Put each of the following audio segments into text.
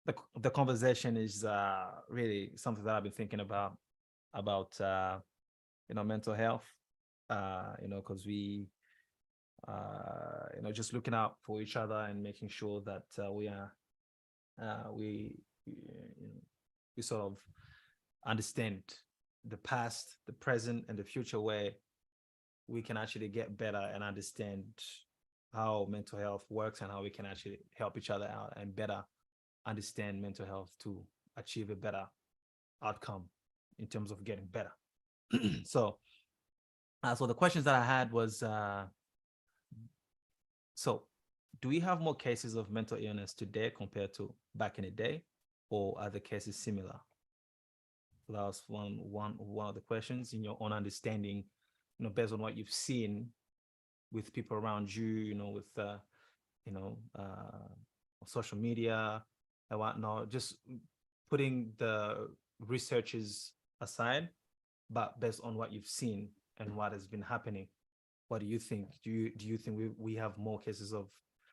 the conversation is really something that I've been thinking about mental health. Because we just looking out for each other and making sure that we sort of understand the past, the present, and the future, where we can actually get better and understand how mental health works and how we can actually help each other out and better understand mental health to achieve a better outcome in terms of getting better. So the questions that I had was, so do we have more cases of mental illness today compared to back in the day, or are the cases similar? That was one of the questions. In your own understanding, based on what you've seen with people around you, with social media and whatnot, just putting the researches aside, but based on what you've seen and what has been happening, what do you think? Do you think we have more cases of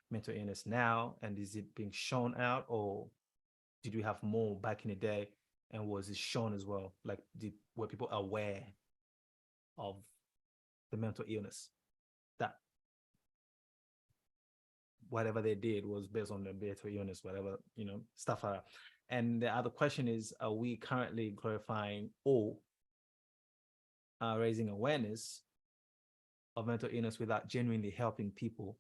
mental illness now, and is it being shown out, or did we have more back in the day, and was it shown as well? Like, were people aware of the mental illness, that whatever they did was based on the mental illness, whatever, stuff like that? And the other question is, are we currently glorifying or raising awareness of mental illness without genuinely helping people,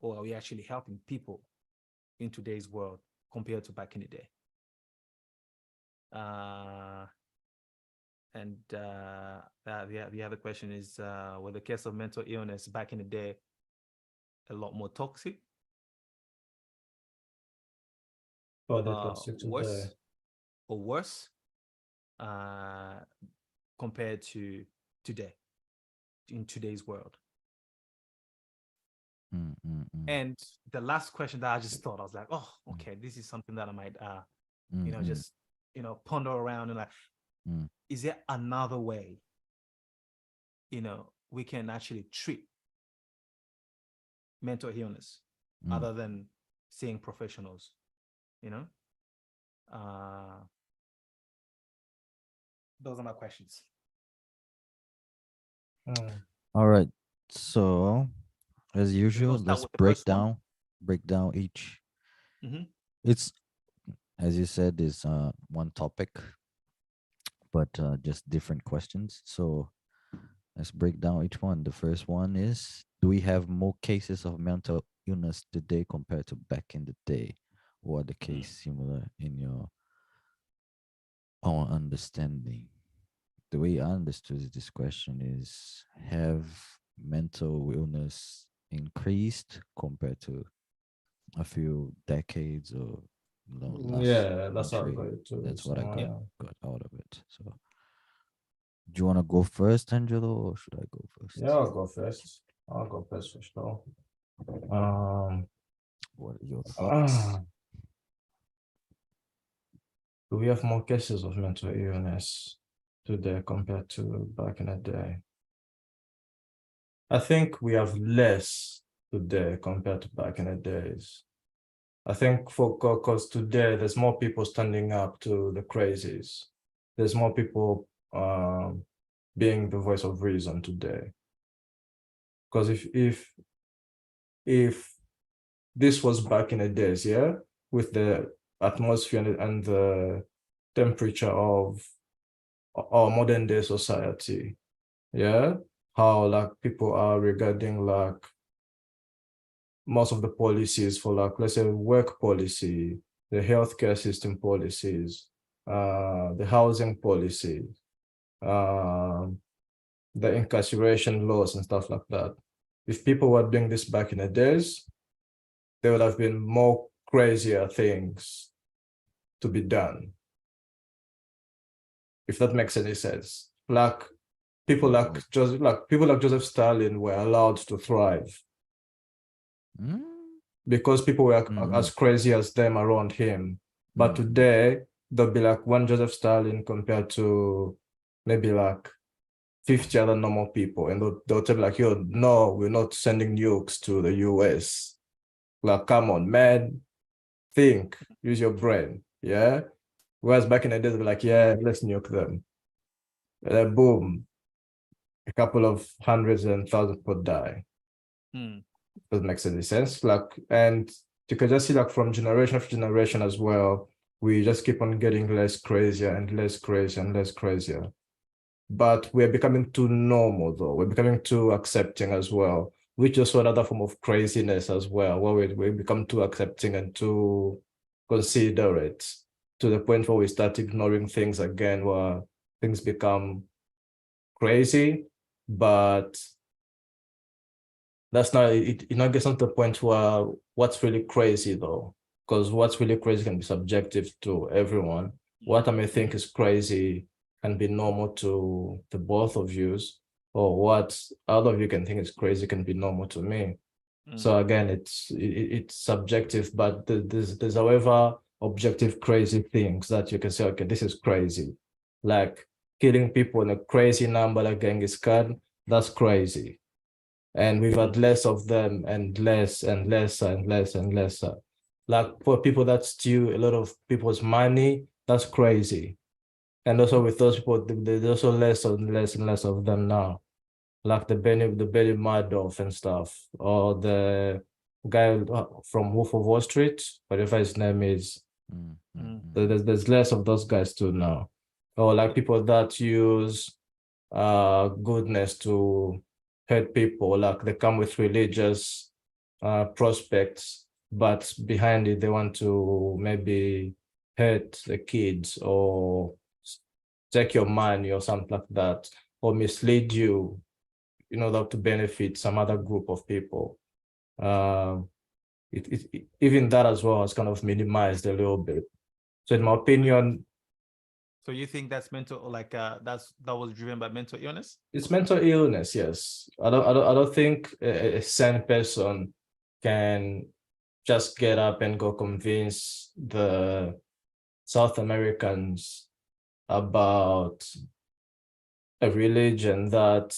or are we actually helping people in today's world compared to back in the day? And the other question is, were the case of mental illness back in the day a lot more toxic, worse compared to today, in today's world? And the last question that I just thought, I was like, oh, okay, this is something that I might just ponder around, and like, is there another way we can actually treat mental illness other than seeing professionals? Those are my questions. All right, so as usual, let's break down each. It's, as you said, is one topic, but just different questions. So let's break down each one. The first one is, do we have more cases of mental illness today compared to back in the day? Or are the case similar in your own understanding? The way I understood this question is, have mental illness increased compared to a few decades or that's how I got it too. That's what I got out of it. So do you want to go first, Angelo, or should I go first? Yeah, I'll go first for sure. What are your thoughts? Do we have more cases of mental illness today compared to back in the day? I think we have less today compared to back in the days. I think because today there's more people standing up to the crazies. There's more people being the voice of reason today. Because if this was back in the days, with the atmosphere and the temperature of our modern day society, how like people are regarding like most of the policies for, like, let's say, work policy, the healthcare system policies, the housing policy, the incarceration laws and stuff like that. If people were doing this back in the days, there would have been more crazier things to be done. If that makes any sense. Like people like Joseph Stalin were allowed to thrive because people were as crazy as them around him. But today there'll be like one Joseph Stalin compared to maybe like 50 other normal people, and they'll tell me like, yo, no, we're not sending nukes to the US. Like, come on, man. think, use your brain. Yeah. Whereas back in the days, they're like, yeah, let's nuke them. And then boom, a couple of hundreds and thousands people die. Doesn't make any sense. Like, and you can just see like from generation after generation as well, we just keep on getting less crazier and less crazier and less crazier. But we're becoming too normal though. We're becoming too accepting as well, which is another form of craziness as well, where we become too accepting and too considerate to the point where we start ignoring things again, where things become crazy, but that's not it. It not gets to the point where what's really crazy though, because what's really crazy can be subjective to everyone. What I may think is crazy can be normal to the both of you, or what all of you can think is crazy can be normal to me. So again, it's subjective, but there's however objective crazy things that you can say, okay, this is crazy, like killing people in a crazy number like Genghis Khan. That's crazy. And we've had less of them and less and less and less and less. Like for people that steal a lot of people's money, that's crazy. And also with those people, there's also less and less and less of them now. Like the Benny Madoff and stuff, or the guy from Wolf of Wall Street, whatever his name is. There's less of those guys too now. Or like people that use goodness to hurt people, like they come with religious prospects, but behind it they want to maybe hurt the kids or take your money or something like that, or mislead you in order to benefit some other group of people. Even that as well has kind of minimized a little bit. So in my opinion, so you think that's mental, like that was driven by mental illness? It's mental illness, yes. I don't think a sane person can just get up and go convince the South Americans about a religion that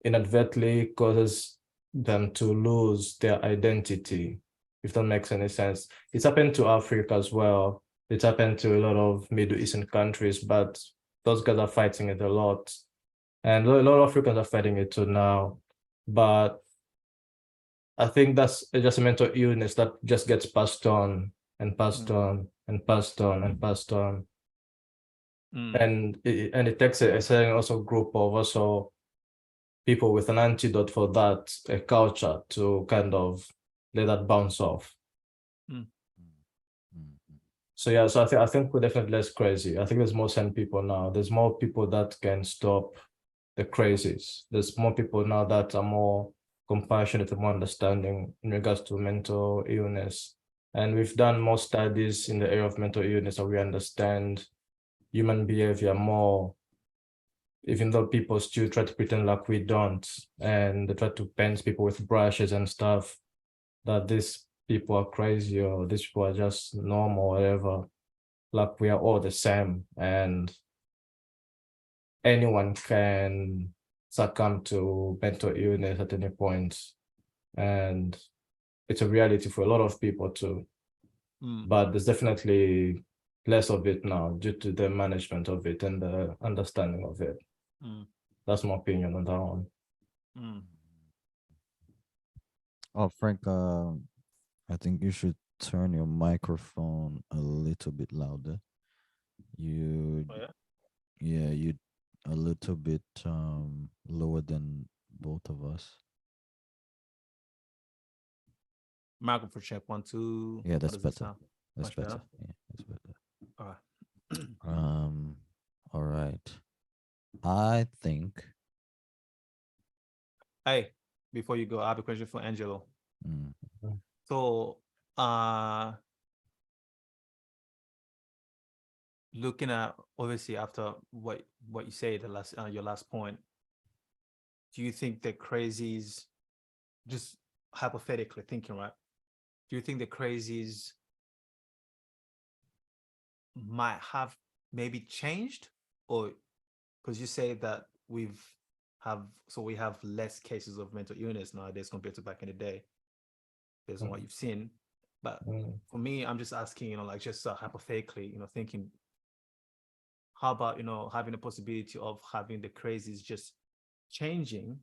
inadvertently causes them to lose their identity, if that makes any sense. It's happened to Africa as well. It's happened to a lot of Middle Eastern countries, but those guys are fighting it a lot. And a lot of Africans are fighting it too now. But I think that's just a mental illness that just gets passed on and passed on and passed on and passed on. And it takes a certain also group of also people with an antidote for that, a culture to kind of let that bounce off. So yeah, so I think we're definitely less crazy. I think there's more sane people now. There's more people that can stop the crazies. There's more people now that are more compassionate and more understanding in regards to mental illness. And we've done more studies in the area of mental illness, so we understand human behavior more, even though people still try to pretend like we don't, and they try to paint people with brushes and stuff, that these people are crazy or these people are just normal or whatever. Like we are all the same, and anyone can succumb to mental illness at any point. And it's a reality for a lot of people too. But there's definitely less of it now due to the management of it and the understanding of it. That's my opinion on that one. Oh, Frank, I think you should turn your microphone a little bit louder. You, yeah, you a little bit lower than both of us. Microphone check 1 2. Yeah, that's better. That's Much better. better. Yeah, that's better. All right. All right. I think. Hey, before you go, I have a question for Angelo. Mm. So, looking at obviously after what you say, the last your last point, do you think the crazies, just hypothetically thinking, right? Do you think the crazies might have maybe changed, or because you say that we have less cases of mental illness nowadays compared to back in the day? based on what you've seen. But for me, I'm just asking, like just hypothetically, thinking, how about, having the possibility of having the crazies just changing,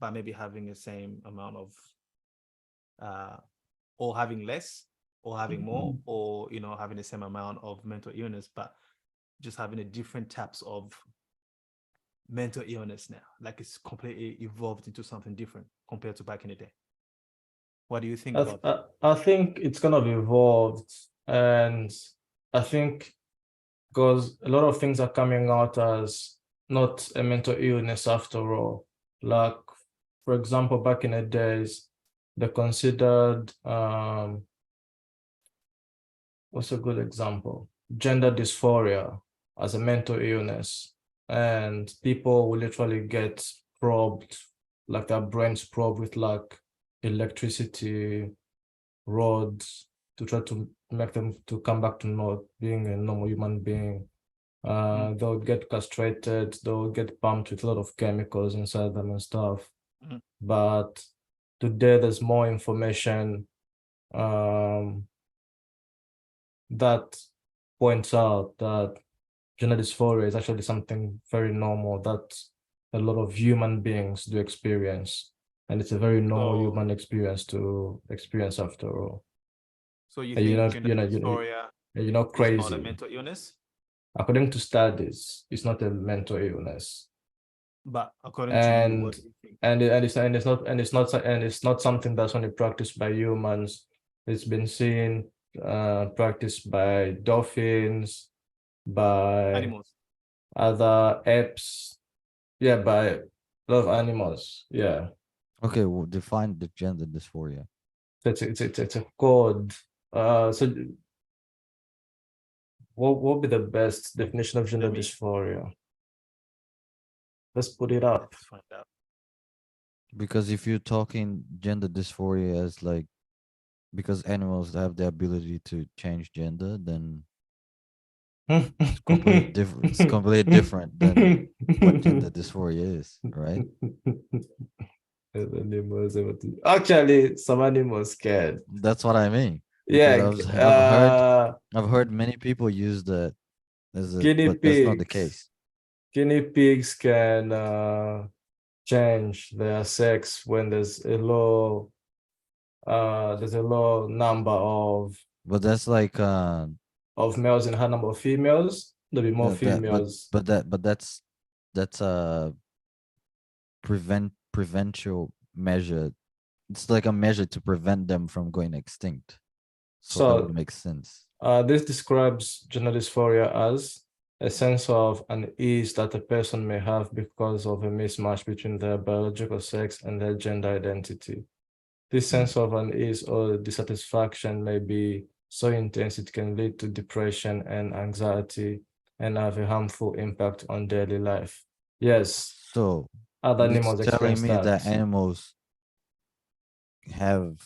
but maybe having the same amount of, or having less, or having more, or, having the same amount of mental illness, but just having a different types of mental illness now, like it's completely evolved into something different compared to back in the day. What do you think about that? I think it's gonna be evolved, and I think because a lot of things are coming out as not a mental illness after all. Like, for example, back in the days, they considered what's a good example? Gender dysphoria as a mental illness, and people will literally get probed, like their brains probed with like electricity rods to try to make them to come back to not being a normal human being. They'll get castrated, they'll get pumped with a lot of chemicals inside them and stuff. But today there's more information that points out that gender dysphoria is actually something very normal that a lot of human beings do experience, and it's a very normal human experience to experience after all. So you think gender dysphoria you're not crazy. Is not a mental illness? According to studies, it's not a mental illness. But according to you, what do you think? It's not something that's only practiced by humans. It's been seen practiced by dolphins, by animals, other apes, by a lot of animals. Okay, well, define the gender dysphoria. It's a code. So what would be the best definition of gender dysphoria? Let's put it up. Let's find out. Because if you're talking gender dysphoria as like, because animals have the ability to change gender, then it's completely different. It's completely different than what gender dysphoria is, right? Actually, some animals can. That's what I mean. Because I've heard many people use that as a, guinea but that's not the case. Guinea pigs can change their sex when there's a low number of. But that's like of males and high number of females. There'll be more females. But that's a prevential measure. It's like a measure to prevent them from going extinct. So that would make sense. This describes gender dysphoria as a sense of unease that a person may have because of a mismatch between their biological sex and their gender identity. This sense of unease or dissatisfaction may be so intense it can lead to depression and anxiety and have a harmful impact on daily life. Yes. So other animals telling me that animals have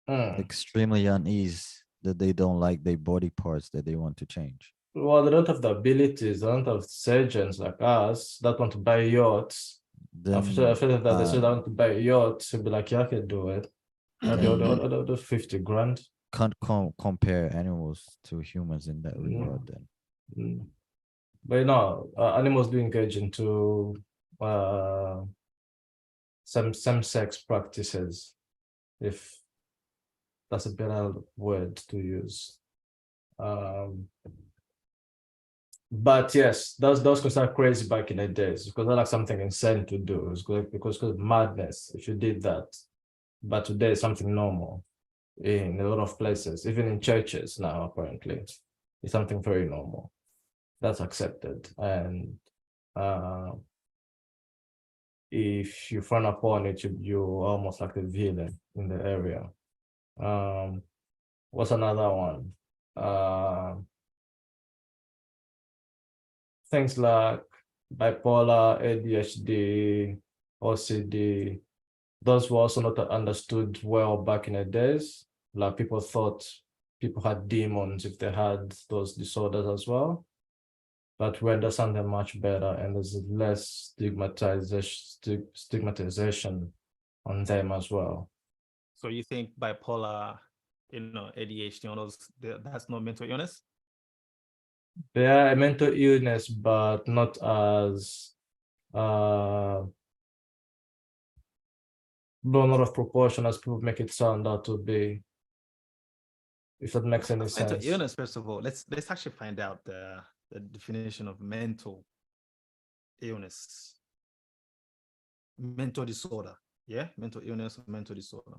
extremely unease, that they don't like their body parts that they want to change. Well, they don't have the abilities, they don't have surgeons like us that want to buy yachts. Then, after that they say they want to buy yachts, you'll be like, yeah, I can do it. The 50 grand. Can't compare animals to humans in that regard then. But animals do engage into some same-sex practices, if that's a better word to use. But yes, those considered crazy back in the days because they're like something insane to do. It's because of madness if you did that. But today it's something normal in a lot of places, even in churches now. Apparently, it's something very normal that's accepted, and if you frown upon it, you're almost like a villain in the area. What's another one? Things like bipolar, ADHD, OCD, those were also not understood well back in the days. Like people thought people had demons if they had those disorders as well. But we understand them much better, and there's less stigmatization on them as well. So you think bipolar, ADHD, all those, that's not mental illness? They are a mental illness, but not as blown out of proportion as people make it sound out to be. If that makes any Mental sense. illness, first of all, let's actually find out the definition of mental illness. Mental disorder. Yeah, mental illness, mental disorder.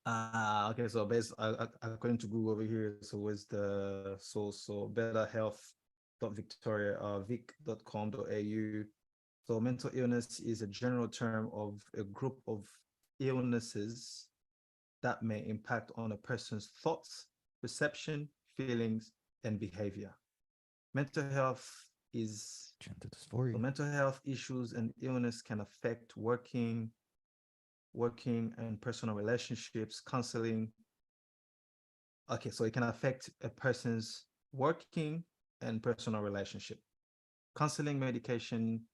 Okay, so according to Google over here, so where's the so betterhealth.victoria vic.com.au. So mental illness is a general term of a group of illnesses that may impact on a person's thoughts, perception, feelings, and behavior. Mental health is Gender dysphoria. so mental health issues and illness can affect working and personal relationships, counseling. Okay, so it can affect a person's working and personal relationship. Counseling, medication,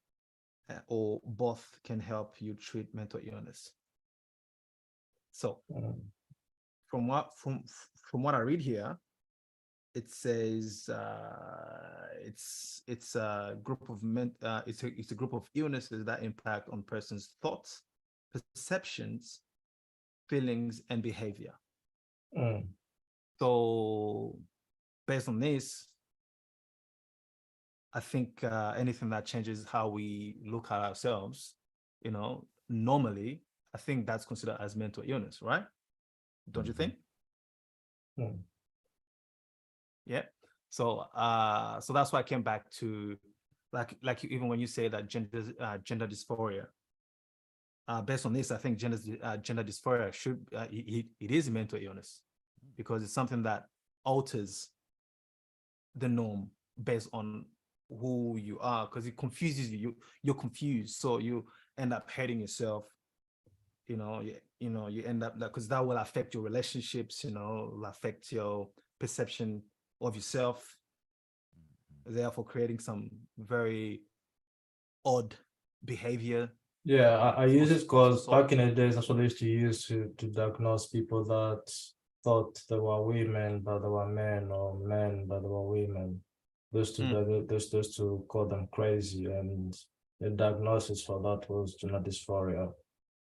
or both can help you treat mental illness. So from what I read here, it says it's a group of it's a group of illnesses that impact on person's thoughts, perceptions, feelings, and behavior. So based on this, I think anything that changes how we look at ourselves, normally, I think that's considered as mental illness, right? Don't you think? Yeah. So so that's why I came back to like even when you say that gender dysphoria. Based on this, I think gender dysphoria should it is a mental illness because it's something that alters the norm based on who you are, because it confuses you. You're confused, so you end up hating yourself. You end up because that will affect your relationships. Will affect your perception of yourself, therefore creating some very odd behavior. Yeah, I use it because back in the days, that's what I used to use to diagnose people that thought they were women, but they were men, or men, but they were women. Those to call them crazy, and the diagnosis for that was gender dysphoria.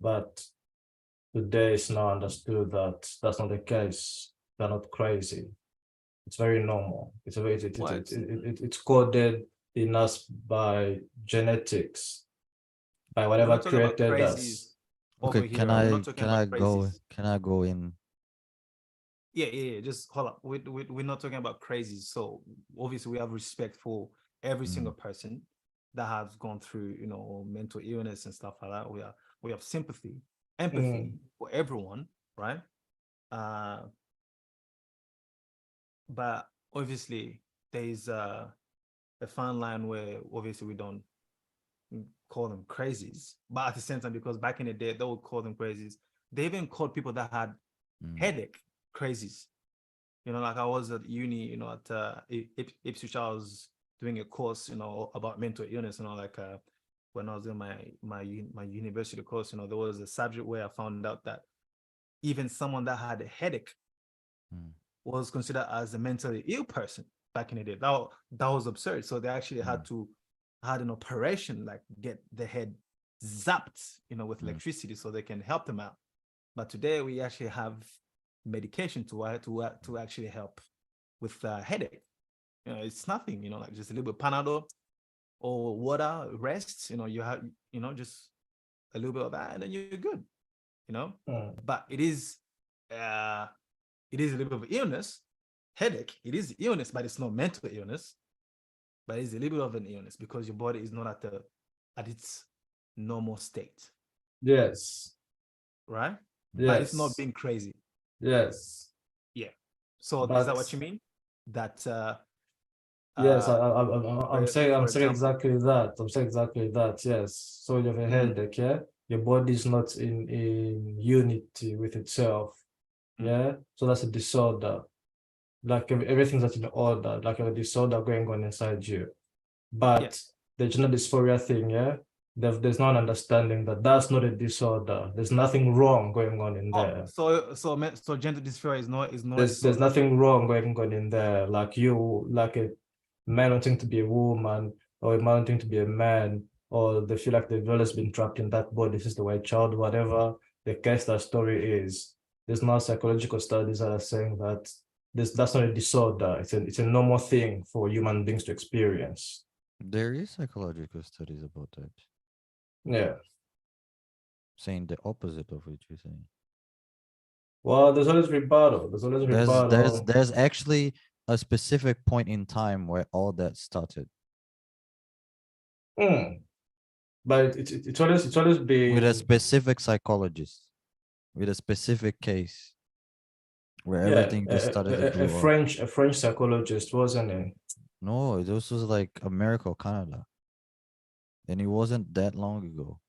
But today it's now understood that that's not the case. They're not crazy. It's very normal. It's coded in us by genetics, by whatever created us. Okay, can I go in? Yeah. Just hold up. We're not talking about crazies. So obviously we have respect for every single person that has gone through, mental illness and stuff like that. We have sympathy, empathy for everyone, right? But obviously there is a fine line where obviously we don't call them crazies, but at the same time, because back in the day they would call them crazies. They even called people that had headache crazies. Like I was at uni, at Ipswich, I was doing a course, about mental illness, like when I was in my university course, there was a subject where I found out that even someone that had a headache was considered as a mentally ill person back in the day. That was absurd. So they actually had an operation, like get the head zapped, with electricity so they can help them out. But today we actually have medication to actually help with headache. It's nothing, like just a little bit Panadol or water, rest, you have, just a little bit of that and then you're good, But it is a little bit of illness, headache. It is illness, but it's not mental illness. But it's a little bit of an illness because your body is not at its normal state. Yes. Right? Yes. But it's not being crazy. Yes. Yeah. So is that what you mean? That yes, I'm saying exactly that. I'm saying exactly that. Yes. So you have a headache, yeah? Your body is not in unity with itself. Yeah. So that's a disorder. Like everything's not in order, like a disorder going on inside you. But the gender dysphoria thing, yeah, there's not an understanding that that's not a disorder. There's nothing wrong going on in there. So gender dysphoria is not a There's disorder. nothing wrong going on in there. Like you, like a man wanting to be a woman, or a man wanting to be a man, or they feel like they've always been trapped in that body since they were a child, whatever the case that story is. There's now psychological studies that are saying that that's not a disorder. It's a normal thing for human beings to experience. There is psychological studies about that, Yeah. saying the opposite of what you're saying. Well, there's always rebuttal. There's always rebuttal. There's actually a specific point in time where all that started But it's always with a been specific psychologist, with a specific case where everything just started to blow up. A French psychologist, wasn't it? No, this was like America or Canada, and it wasn't that long ago.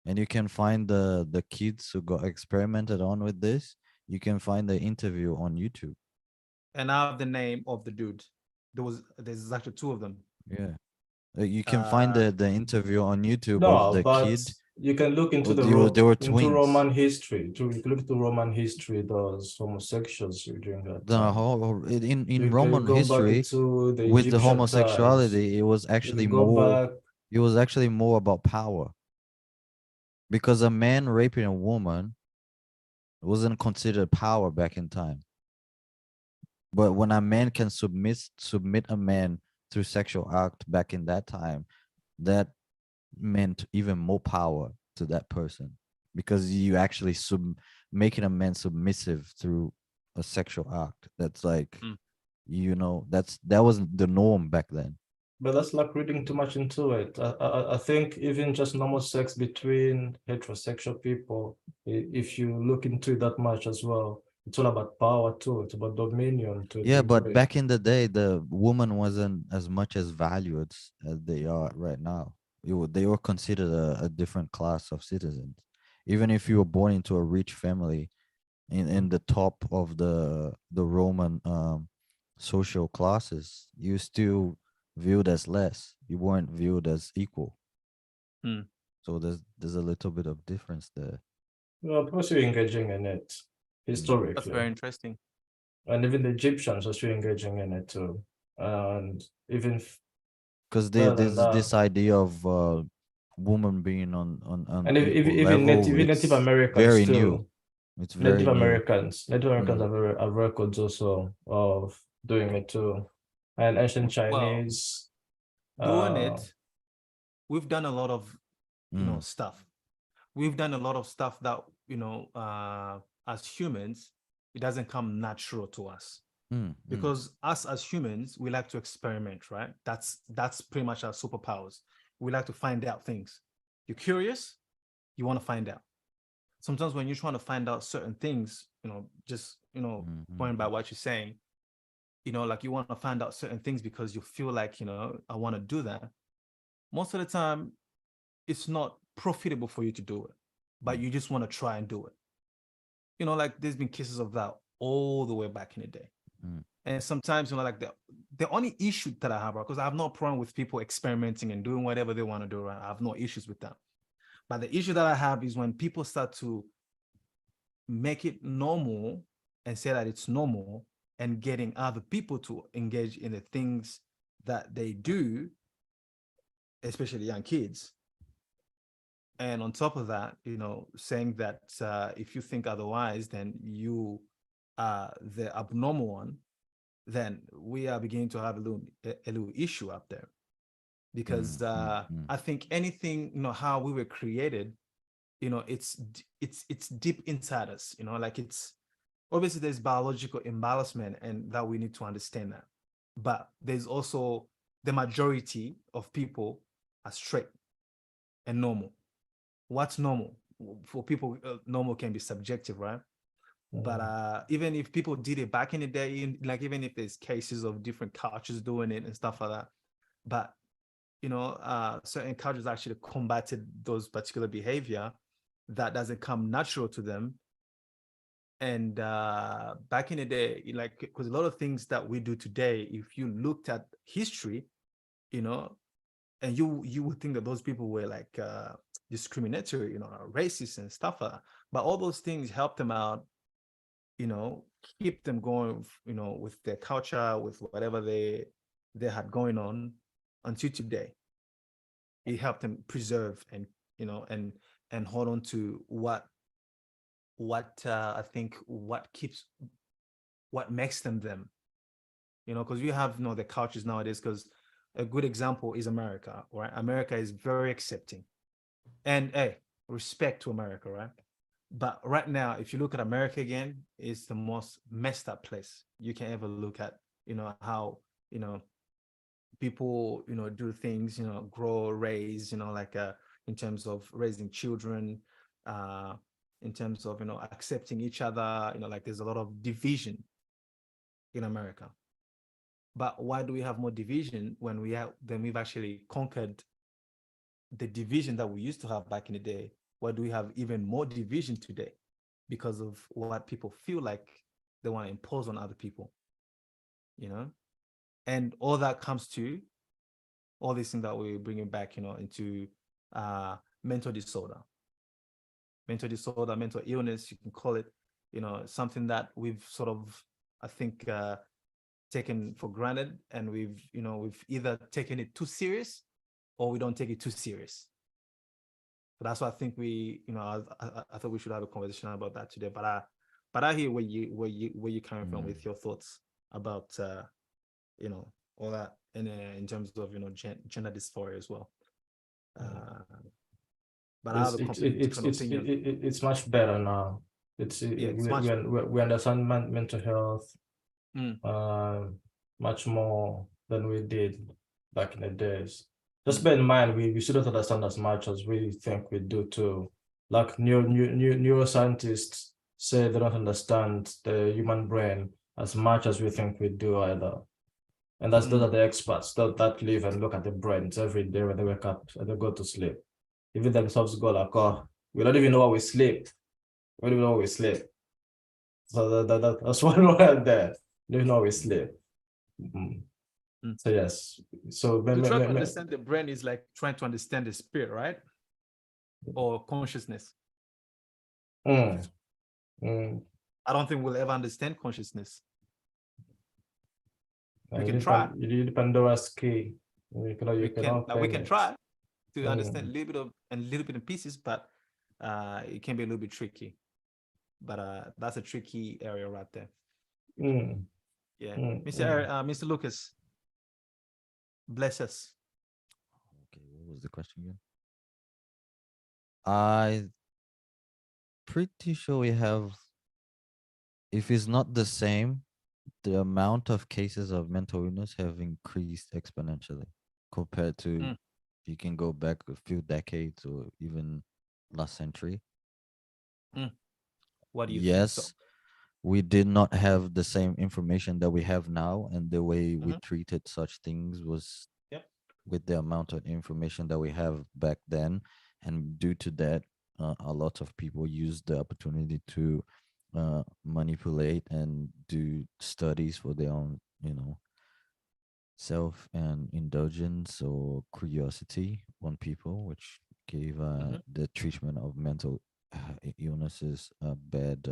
And you can find the kids who got experimented on with this. You can find the interview on YouTube. And I have the name of the dude. There's actually two of them. Yeah. You can find the interview on YouTube of No, the but kid. you can look into They were into twins. Roman history. You can look into Roman history. Those homosexuals during that The time. whole in You can Roman go back history into the with the Egyptian times. homosexuality, it was You actually can go more. back. It was actually more about power, because a man raping a woman wasn't considered power back in time. But when a man can submit a man through sexual act back in that time, that meant even more power to that person, because you actually making a man submissive through a sexual act. That's like, that wasn't the norm back then. But that's like reading too much into it. I think even just normal sex between heterosexual people, if you look into it that much as well, it's all about power too. It's about dominion to a Yeah, but degree. back in the day, the woman wasn't as much as valued as they are right now. They were considered a different class of citizens. Even if you were born into a rich family, in the top of the Roman social classes, you still viewed as less. You weren't viewed as equal. So there's a little bit of difference there. Well, people still engaging in it historically. That's very interesting. And even the Egyptians are still engaging in it too. And even because there's this idea of woman being on and equal even level. Native It's Americans very too. new. It's very new. Native Americans have records also of doing it too. And ancient Chinese. Doing it, we've done a lot of stuff. We've done a lot of stuff that as humans, it doesn't come natural to us. Because us as humans, we like to experiment, right? That's pretty much our superpowers. We like to find out things. You're curious, you want to find out. Sometimes when you're trying to find out certain things, going by what you're saying, like you want to find out certain things because you feel like, I want to do that. Most of the time, it's not profitable for you to do it, but you just want to try and do it. Like there's been cases of that all the way back in the day. And sometimes, like the only issue that I have, because I have no problem with people experimenting and doing whatever they want to do, right? I have no issues with that. But the issue that I have is when people start to make it normal and say that it's normal and getting other people to engage in the things that they do, especially young kids. And on top of that, saying that if you think otherwise, then you are the abnormal one, then we are beginning to have a little issue up there. Because I think anything, how we were created, it's deep inside us, like it's obviously there's biological imbalancement and that we need to understand that. But there's also the majority of people are straight and normal. What's normal? For people, normal can be subjective, right? But even if people did it back in the day, like even if there's cases of different cultures doing it and stuff like that, but certain cultures actually combated those particular behavior that doesn't come natural to them. And back in the day, like, because a lot of things that we do today, if you looked at history, and you would think that those people were like discriminatory, racist and stuff like that. But all those things helped them out, keep them going, with their culture, with whatever they had going on until today. It helped them preserve and and hold on to what I think what makes them, because we have the cultures nowadays. Because a good example is America, right? America is very accepting, and hey, respect to America, right? But right now, if you look at America again, it's the most messed up place you can ever look at. How people do things, grow, raise, like in terms of raising children, uh in terms of accepting each other, like there's a lot of division in America. But why do we have more division when we've actually conquered the division that we used to have back in the day? Why do we have even more division today? Because of what people feel like they want to impose on other people, and all that comes to all these things that we're bringing back, into mental disorder, mental illness, you can call it, something that we've sort of, I think, taken for granted, and we've either taken it too serious or we don't take it too serious. So that's why I think I thought we should have a conversation about that today. But I hear where you coming from with your thoughts about all that, and in terms of gender dysphoria as well. But I have a completely different opinion. It's much better now. It's we understand mental health much more than we did back in the days. Just bear in mind, we shouldn't understand as much as we think we do too. Like neuroscientists say they don't understand the human brain as much as we think we do either. And those are the experts that live and look at the brains every day when they wake up and they go to sleep. Even themselves go like, oh, we don't even know how we sleep. We don't even know how we sleep. So that's one word there. We don't know how we sleep. So yes. So to try to understand the brain is like trying to understand the spirit, right? Or consciousness. I don't think we'll ever understand consciousness. We can try. You Pandora's key. We can try to understand a little bit in pieces, but it can be a little bit tricky. But that's a tricky area right there. Yeah. Mr. Lucas, bless us. Okay, what was the question again? I pretty sure we have, if it's not the same, the amount of cases of mental illness have increased exponentially compared to you can go back a few decades or even last century. What do you think? So? We did not have the same information that we have now, and the way we treated such things was with the amount of information that we have back then. And due to that, a lot of people used the opportunity to manipulate and do studies for their own, self and indulgence or curiosity on people, which gave the treatment of mental illnesses a bad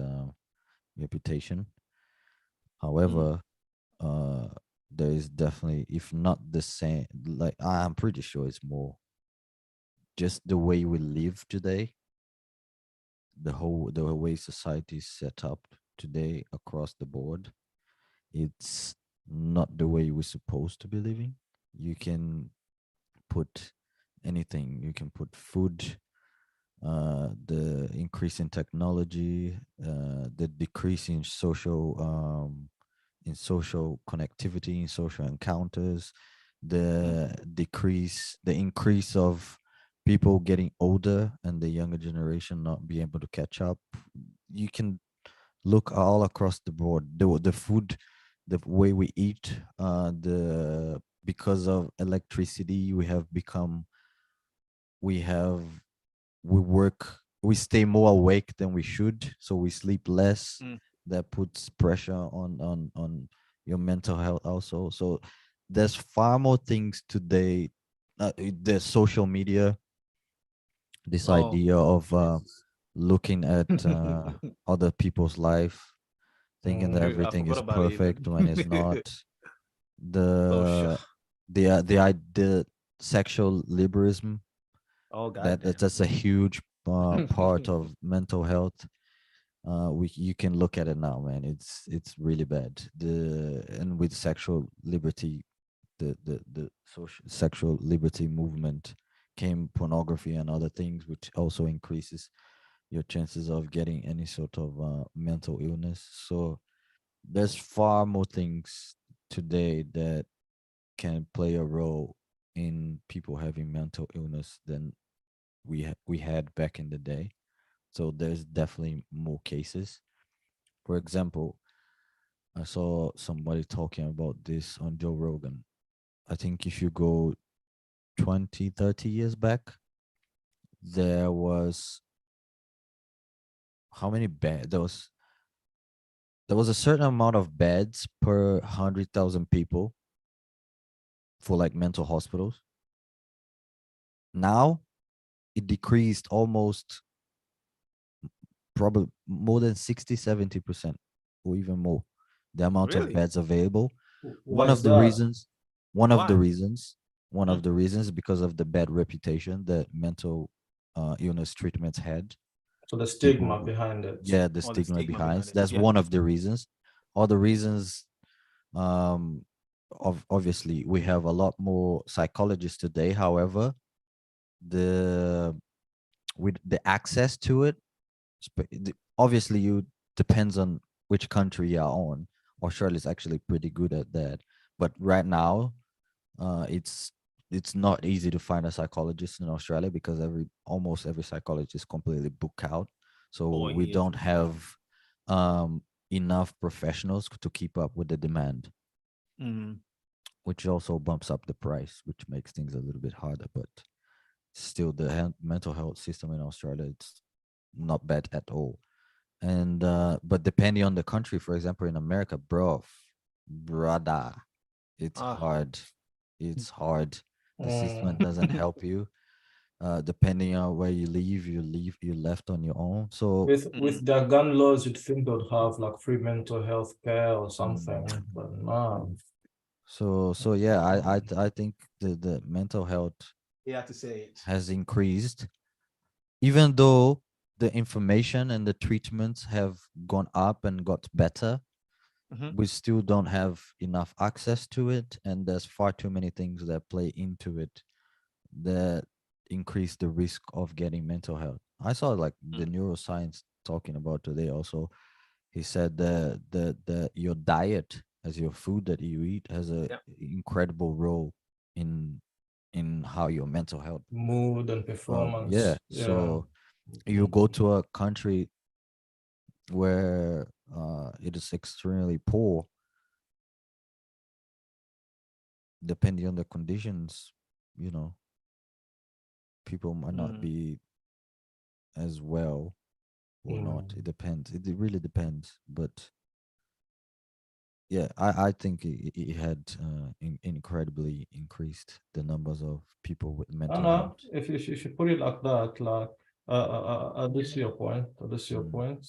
reputation. However, there is definitely, if not the same, like I'm pretty sure it's more just the way we live today, the way society is set up today across the board. It's not the way we're supposed to be living. You can put anything. You can put food, the increase in technology, the decrease in social connectivity, in social encounters, the increase of people getting older and the younger generation not being able to catch up. You can look all across the board. The food, the way we eat, because of electricity, we stay more awake than we should, so we sleep less. That puts pressure on your mental health also. So there's far more things today. the social media, this Oh, idea of Jesus. looking at other people's life, thinking that Mm. I everything forgot is about it perfect when it's even. not. Oh, sure. The sexual liberalism, Oh, that's goddamn. a huge part of mental health. We You can look at it now, man. It's really bad. And with sexual liberty, the social sexual liberty movement came pornography and other things, which also increases your chances of getting any sort of mental illness. So there's far more things today that can play a role in people having mental illness than we had back in the day. So there's definitely more cases. For example, I saw somebody talking about this on Joe Rogan. I think if you go 20, 30 years back, there was how many beds? There was a certain amount of beds per 100,000 people for like mental hospitals. Now it decreased almost probably more than 60, 70% or even more the amount of Really? beds available. Why One is of the that? reasons, one of the Why? reasons, one Hmm. of the reasons because of the bad reputation that mental illness treatments had. So the stigma People, behind it. yeah, the All the stigma stigma behind. behind it. That's Yeah. one of the reasons. Other reasons, um, obviously, we have a lot more psychologists today. However, the with the access to it, obviously, you depends on which country you're on. Australia is actually pretty good at that, but right now, uh, it's it's not easy to find a psychologist in Australia because almost every psychologist is completely booked out. Oh, So we yeah. don't have um, enough professionals to keep up with the demand, Mm, which also bumps up the price, which makes things a little bit harder. But still, the mental health system in Australia, it's not bad at all. And but depending on the country, for example, in America, brother, it's ah, hard. It's hard. The system Mm. doesn't help you. Depending on where you left on your own. So With mm, their gun laws, you'd think they'd have like free mental health care or mm, something, but no. so yeah, I think the mental health you have to say it. has increased, even though the information and the treatments have gone up and got better. Hmm. We still don't have enough access to it, and there's far too many things that play into it that increase the risk of getting mental health. I saw like the neuroscience talking about today also. He said that your diet, as your food that you eat, has a Yeah. incredible role in how your mental health. Mood and Yeah. performance. Yeah. So you go to a country where it is extremely poor, depending on the conditions, you know, people might not Mm, be as well or not. It Mm. depends. It really depends. But yeah, I think it had incredibly increased the numbers of people with No, mental no. health. If you put it like that, like I do see your point. I do see your Mm. point.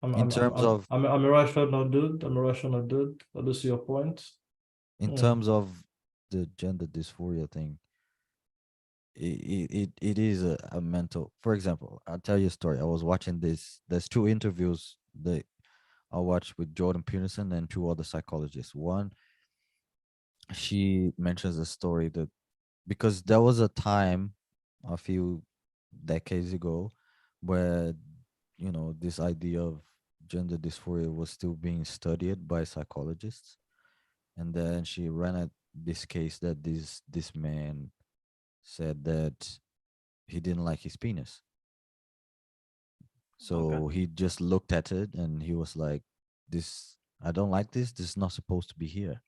I'm In I'm I'm terms I'm of I'm, I'm a rational dude. I'm a rational dude. I do see your point. in Mm. terms of the gender dysphoria thing, it is a mental. For example, I'll tell you a story. I was watching this. There's two interviews that I watched with Jordan Peterson and two other psychologists. One, she mentions a story that because there was a time a few decades ago where this idea of gender dysphoria was still being studied by psychologists, and then she ran at this case that this man said that he didn't like his penis, okay. so he just looked at it and he was like, this I don't like this is not supposed to be here.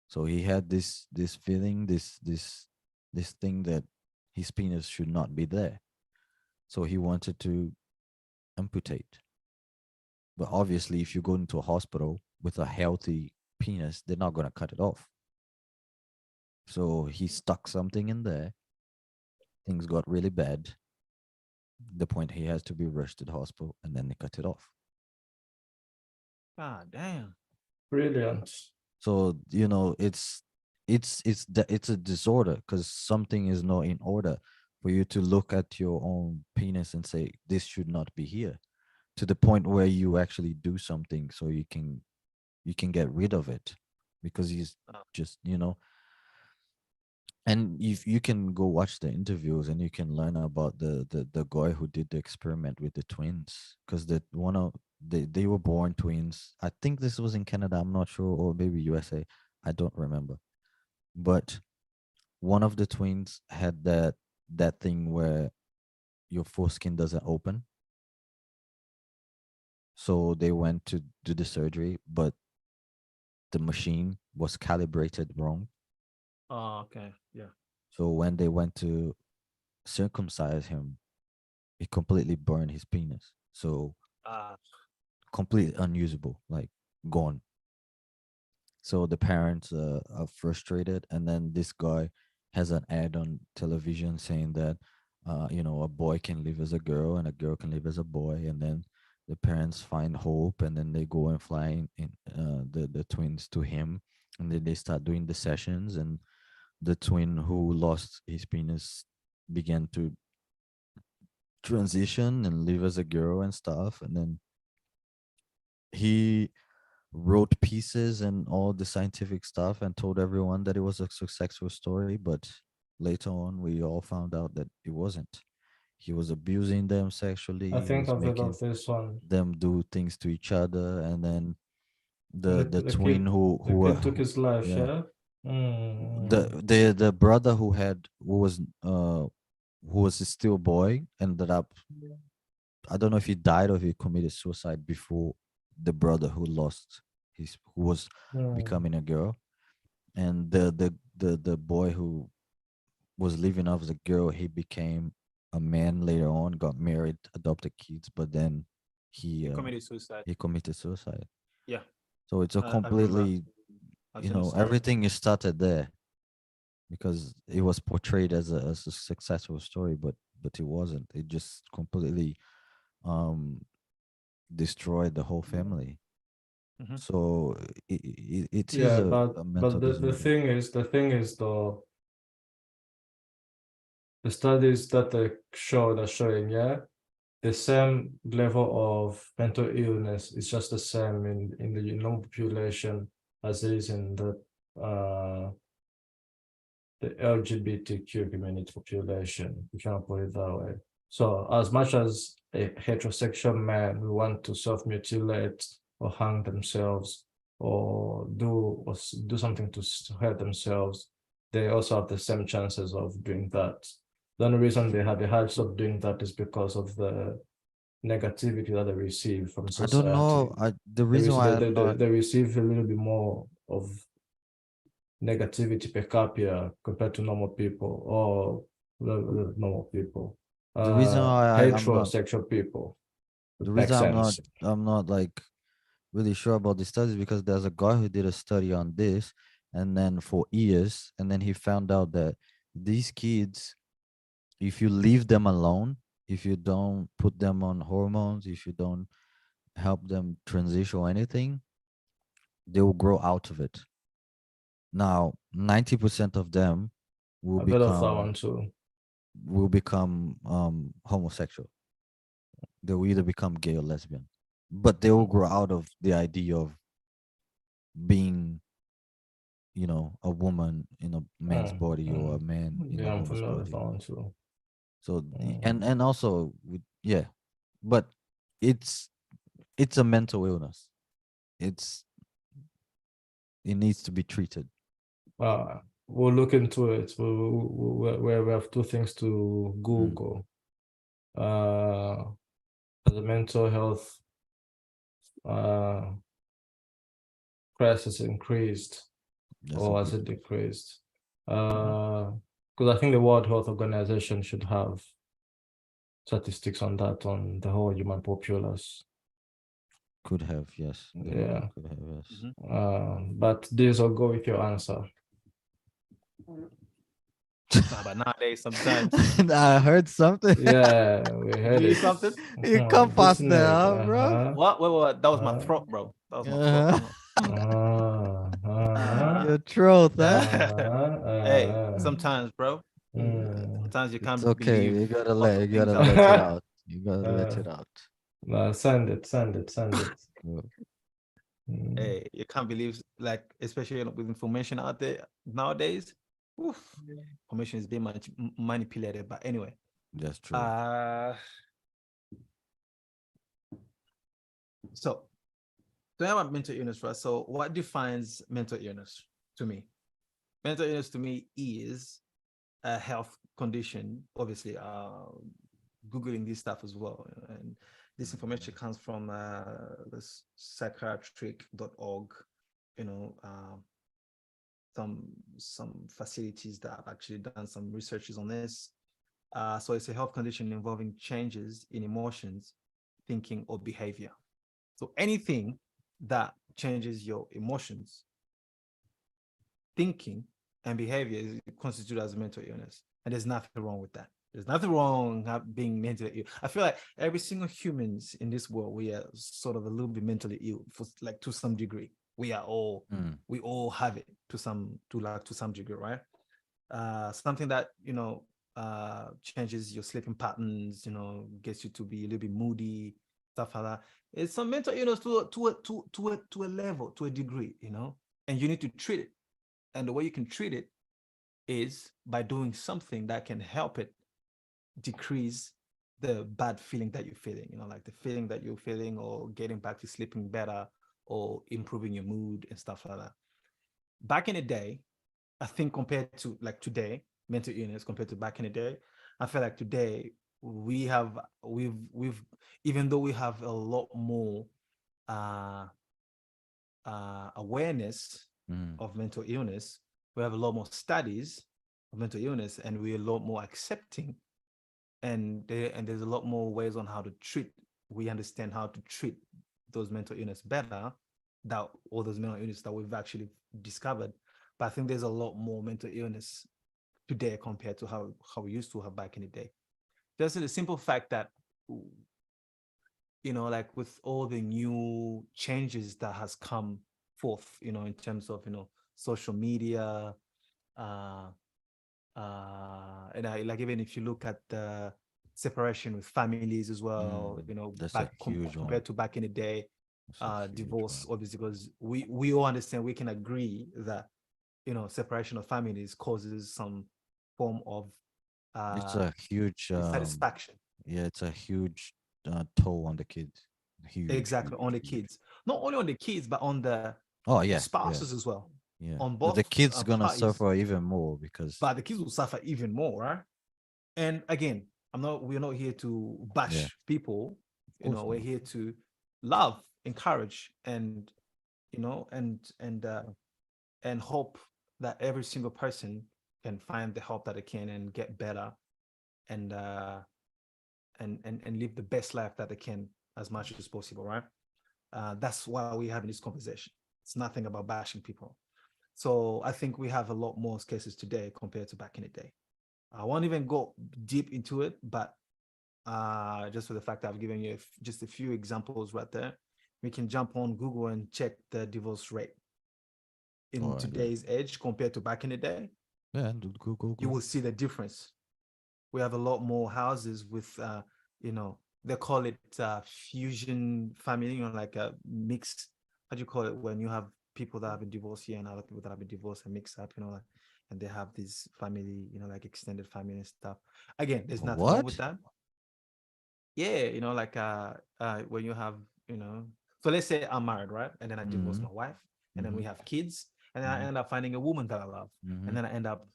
So he had this feeling, this thing that his penis should not be there. So he wanted to amputate. But obviously, if you go into a hospital with a healthy penis, they're not going to cut it off. So he stuck something in there. Things got really bad. The point he has to be rushed to the hospital, and then they cut it off. God damn. Brilliant. So it's a disorder because something is not in order for you to look at your own penis and say this should not be here, to the point where you actually do something so you can get rid of it, because he's Oh. just and if you can go watch the interviews and you can learn about the guy who did the experiment with the twins, because they were born twins. I think this was in Canada, I'm not sure, or maybe USA, I don't remember. But one of the twins had that thing where your foreskin doesn't open, so they went to do the surgery, but the machine was calibrated wrong. Oh, okay. Yeah. So when they went to circumcise him, it completely burned his penis. So Ah, completely unusable, like gone. So the parents are frustrated, and then this guy has an ad on television saying that, a boy can live as a girl and a girl can live as a boy, and then the parents find hope, and then they go and fly the twins to him, and then they start doing the sessions, and the twin who lost his penis began to transition and live as a girl and stuff, and then he wrote pieces and all the scientific stuff and told everyone that it was a successful story, but later on we all found out that it wasn't. He was abusing them sexually, I he think was I've heard making of this one. them do things to each other, and then And the the twin kid, who the who, kid took his life, yeah, yeah. the Mm. the brother who was still boy ended up, I don't know if he died or if he committed suicide before the brother who was Mm. becoming a girl. And the boy who was living off the girl, he became a man later on, got married, adopted kids, but then he he uh, committed suicide. he committed suicide. Yeah. So it's a I remember. completely, I've seen the story. everything is started there, because it was portrayed as a successful story, but it wasn't. It just completely um destroyed the whole family. Hmm. So it is Yeah, a mental but disorder. the thing is though, the studies that they show are showing, yeah, the same level of mental illness is just the same in the normal population as it is in the LGBTQ community population, if you can put it that way. So as much as a heterosexual man who want to self-mutilate or hang themselves or do something to hurt themselves, they also have the same chances of doing that. The only reason they have the high of doing that is because of the negativity that they receive from I don't society. know. The reason why I'm not. They receive a little bit more of negativity per capita compared to normal people or normal people. The reason why I'm not. Heterosexual people. It The reason makes I'm not. sense. I'm not like really sure about the studies, because there's a guy who did a study on this, and then for years, and then he found out that these kids, if you leave them alone, if you don't put them on hormones, if you don't help them transition or anything, they will grow out of it. Now, 90% of them will I've heard of that become one too. homosexual. They will either become gay or lesbian, but they will grow out of the idea of being, a woman in a man's Mm, body or a mm. man in a Yeah, I'm woman's familiar with body. that one too. So Mm. and also yeah, but it's it's a mental illness. It's it needs to be treated. We'll look into it. We have two things to Mm, Google. Uh, the mental health uh, crisis increased that's a or has good it question. decreased? Because I think the World Health Organization should have statistics on that on the whole human populace. Could have, yes, definitely Yeah. could have, yes. Hmm. But this will go with your answer. Nah, but nowadays, sometimes I heard something. Yeah, we you heard hear it. something. You come Good past to know. there, bro. What? That was my Uh, throat, bro. That was my throat. Uh, Uh, your throat, huh? hey, uh, sometimes, bro. mm. Sometimes you It's can't okay. believe You gotta all the let things out there. it out. You gotta let Uh, it out. no, send it. Good. Mm. Hey, you can't believe, like, especially with information out there nowadays. Oof, information is being manipulated. But anyway, That's true. So to have a mental illness, right? So what defines mental illness to me? Mental illness to me is a health condition. Obviously, Googling this stuff as well. And this information comes from this psychiatric.org, you know, some facilities that have actually done some researches on this. So it's a health condition involving changes in emotions, thinking, or behavior. So anything that changes your emotions, thinking, and behavior is constituted as a mental illness. And there's nothing wrong with that. There's nothing wrong being mentally ill. I feel like every single humans in this world, we are sort of a little bit mentally ill, for like to some degree. We all have it to some degree, right? Something that changes your sleeping patterns, gets you to be a little bit moody, stuff like that. It's some mental illness to a level, to a degree, and you need to treat it. And the way you can treat it is by doing something that can help it decrease the bad feeling that you're feeling, like the feeling that you're feeling, or getting back to sleeping better, or improving your mood and stuff like that. Back in the day, I think compared to like today, mental illness compared to back in the day, I feel like today we've even though we have a lot more uh awareness of mental illness, we have a lot more studies of mental illness, and we're a lot more accepting, and there's a lot more ways on how to treat. We understand how to treat those mental illness better, that all those mental illness that we've actually discovered. But I think there's a lot more mental illness today compared to how we used to have back in the day. Just the simple fact that, like with all the new changes that has come forth, in terms of, social media, uh, and like, even if you look at the separation with families as well, That's a back huge one. compared to back in the day, That's a huge divorce, one. obviously, because we all understand, we can agree that, separation of families causes some form of It's a huge dissatisfaction. yeah, it's a huge toll on the kids. Huge, Exactly, huge, on the huge. kids, not only on the kids, but on the Oh yeah, yeah, spouses as well, yeah. on But the both kids gonna parties. suffer even more because But the kids will suffer even more, right? And again, we're not here to yeah, bash people. of course We're not. here to love, encourage, and and hope that every single person can find the help that they can and get better, and and live the best life that they can as much as possible, right? That's why we're having this conversation. It's nothing about bashing people. So I think we have a lot more cases today compared to back in the day. I won't even go deep into it, but just for the fact that I've given you just a few examples right there, we can jump on Google and check the divorce rate in All right, yeah, today's age compared to back in the day. yeah. Go, go, You go. will see the difference. We have a lot more houses with, they call it fusion family, like a mixed, how do you call it, when you have people that have been divorced here and other people that have been divorced and mixed up, like, and they have this family, like extended family and stuff. Again, there's nothing wrong with What? that. Yeah, like when you have, so let's say I'm married, right? And then I divorce Mm-hmm. my wife, and then we Mm-hmm. have kids, and then I end up finding a woman that I love, Mm-hmm. and then I end up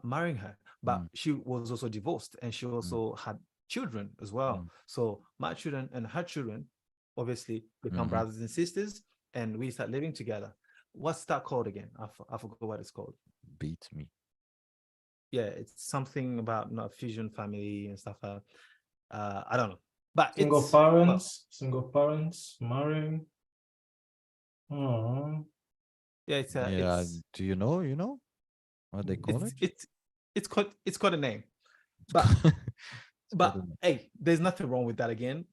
marrying her. But she was also divorced, and she also had children as well. So my children and her children obviously become brothers and sisters, and we start living together. What's that called again? I forgot what it's called. Beats me. Yeah, it's something about fusion family and stuff. I don't know, but Single parents, marrying. Oh. Yeah, it's Yeah. Do you know? You know what they call it? it's called a name. It's But called, it's called but a- hey, there's nothing wrong with that again.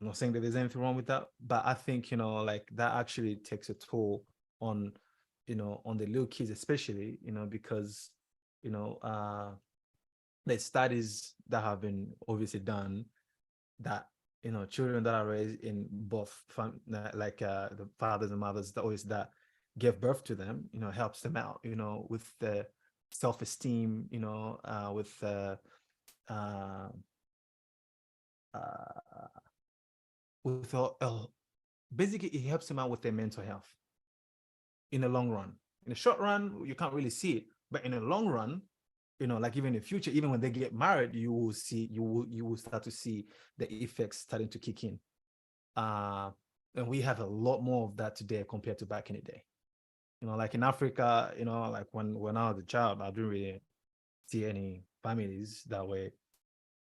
I'm not saying that there's anything wrong with that, but I think, like that actually takes a toll on, on the little kids, especially, because, you know, uh, there's studies that have been obviously done that, children that are raised in both like the fathers and mothers that always that give birth to them, helps them out, with the self-esteem, with uh, uh, with basically it helps them out with their mental health in the long run. In the short run, you can't really see it, but in the long run, like even in the future, even when they get married, you will start to see the effects starting to kick in. Uh, and we have a lot more of that today compared to back in the day. Like in Africa, like when I was a child, I didn't really see any families that way.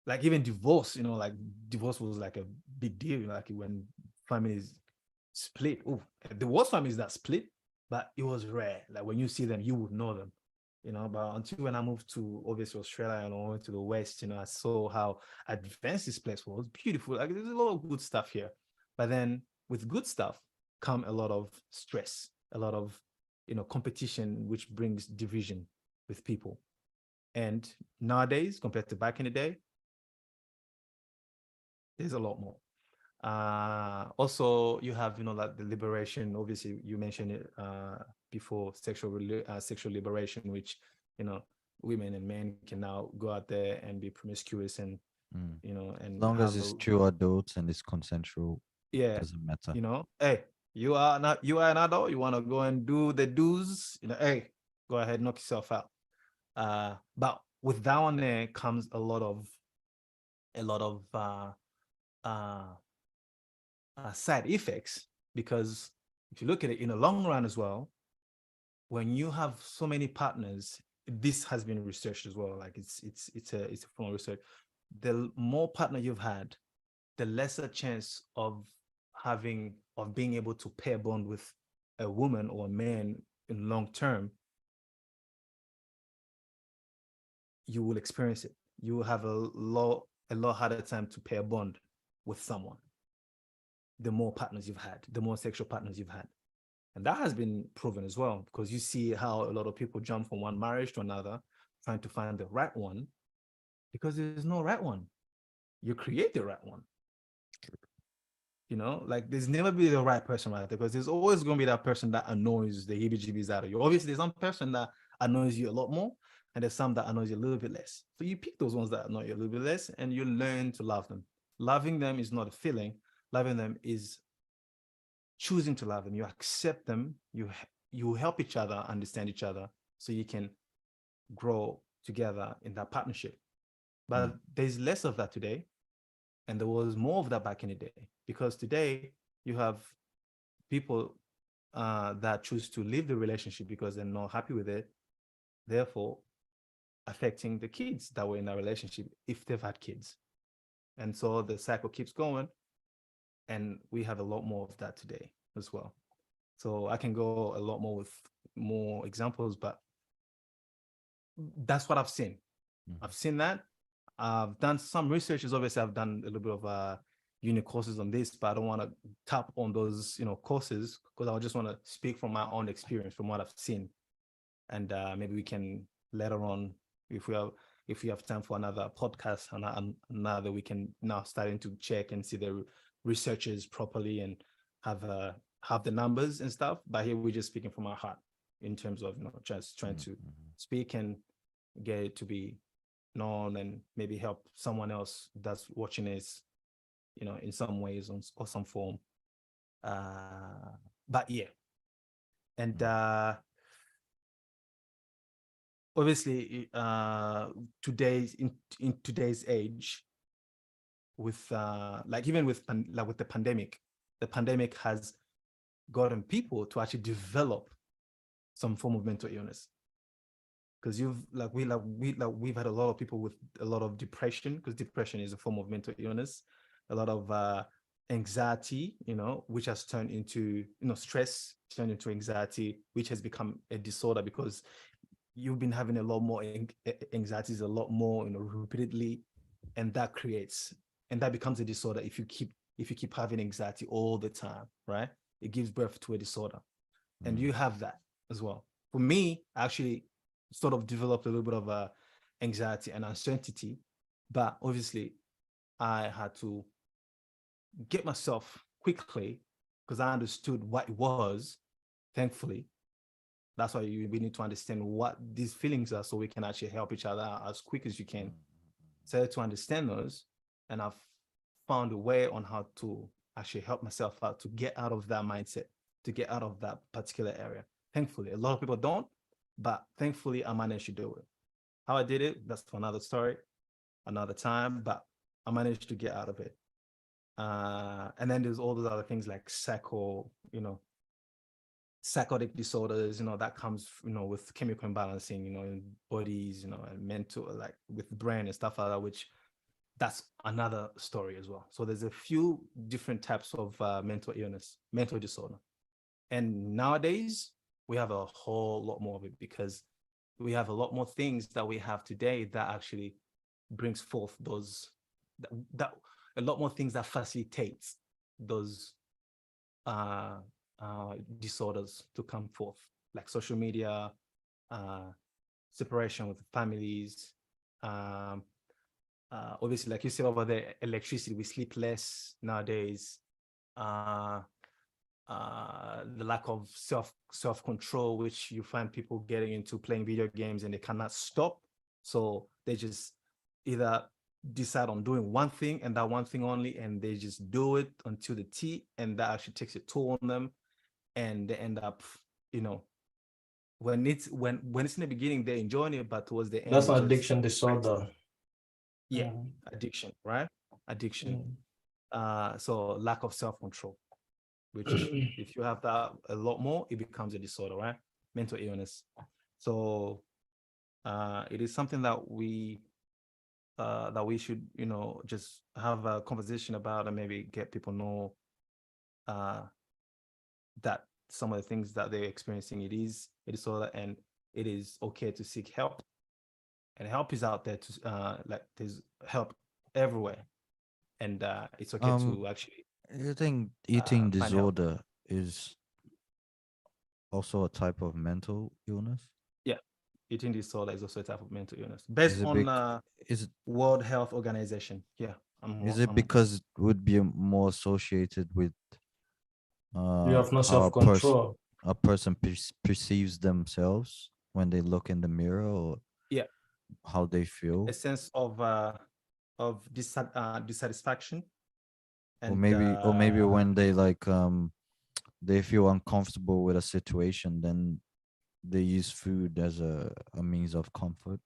Like even divorce, like divorce was like a big deal. Like when families split, oh, there was families that split, but it was rare. Like when you see them, you would know them. But until when I moved to obviously Australia and I went to the West, I saw how advanced this place was. Beautiful. Like there's a lot of good stuff here. But then with good stuff come a lot of stress, a lot of competition, which brings division with people. And nowadays, compared to back in the day, there's a lot more. Also, you have like the liberation. Obviously, you mentioned it before, sexual liberation, which you know women and men can now go out there and be promiscuous and Mm. As and long as have it's a two adults and it's consensual, yeah, doesn't matter. hey, you are an adult. You want to go and do the do's, hey, go ahead, knock yourself out. But with that one there comes a lot of uh side effects, because if you look at it in the long run as well, when you have so many partners, this has been researched as well. Like it's a form of research. The more partner you've had, the lesser chance of being able to pair bond with a woman or a man in long term. You will experience it. You will have a lot harder time to pair bond with someone. The more partners you've had, the more sexual partners you've had. And that has been proven as well, because you see how a lot of people jump from one marriage to another, trying to find the right one, because there's no right one. You create the right one. Like there's never be the right person right there, because there's always going to be that person that annoys the heebie-jeebies out of you. Obviously, there's some person that annoys you a lot more, and there's some that annoys you a little bit less. So you pick those ones that annoy you a little bit less, and you learn to love them. Loving them is not a feeling. Loving them is choosing to love them. You accept them. You help each other understand each other, so you can grow together in that partnership. But there's less of that today, and there was more of that back in the day, because today you have people that choose to leave the relationship because they're not happy with it, therefore affecting the kids that were in that relationship if they've had kids. And so the cycle keeps going, and we have a lot more of that today as well. So I can go a lot more with more examples, but that's what I've seen. I've seen that. I've done some researches. Obviously, I've done a little bit of uni courses on this, but I don't want to tap on those, courses, because I just want to speak from my own experience, from what I've seen. And maybe we can later on, if we have time for another podcast, and another, we can now starting to check and see the researches properly and have the numbers and stuff. But here we're just speaking from our heart in terms of just trying to speak and get it to be known, and maybe help someone else that's watching this, in some ways or some form. But yeah, and obviously, in today's age, with like even with like with the pandemic has gotten people to actually develop some form of mental illness, because we've had a lot of people with a lot of depression, because depression is a form of mental illness, a lot of anxiety, which has turned into, stress turned into anxiety, which has become a disorder because you've been having a lot more anxieties, a lot more, repeatedly, and that becomes a disorder if you keep having anxiety all the time, right? It gives birth to a disorder. And you have that as well. For me, I actually sort of developed a little bit of anxiety and uncertainty, but obviously I had to get myself quickly because I understood what it was. Thankfully, that's why we need to understand what these feelings are so we can actually help each other out as quick as you can. So to understand those, and I've found a way on how to actually help myself out to get out of that mindset, to get out of that particular area. Thankfully, a lot of people don't, but thankfully I managed to do it. How I did it, that's for another story, another time, but I managed to get out of it. And then there's all those other things like psychotic disorders, that comes, with chemical imbalancing, in bodies, and mental, like with the brain and stuff like that, which that's another story as well. So there's a few different types of mental illness, mental disorder. And nowadays we have a whole lot more of it because we have a lot more things that we have today that actually brings forth those, that a lot more things that facilitates those disorders to come forth, like social media, separation with families, obviously, like you said over there, electricity, we sleep less nowadays, the lack of self-control, which you find people getting into playing video games and they cannot stop, so they just either decide on doing one thing and that one thing only, and they just do it until the T, and that actually takes a toll on them, and they end up, when it's in the beginning they're enjoying it, but towards the end that's an addiction disorder. Yeah, addiction, right? Addiction. So lack of self-control, which if you have that a lot more, it becomes a disorder, right? Mental illness. So it is something that we should, just have a conversation about, and maybe get people know that some of the things that they're experiencing, it is a disorder, and it is okay to seek help. And help is out there to like there's help everywhere, and it's okay to actually You think eating find help. disorder is also a type of mental illness? Yeah, eating disorder is also a type of mental illness Is based it on is it World Health Organization. Yeah, is it because it would be more associated with You have no how self-control. a person perceives themselves when they look in the mirror, or yeah, how they feel, a sense of dissatisfaction, or and maybe when they they feel uncomfortable with a situation, then they use food as a means of comfort.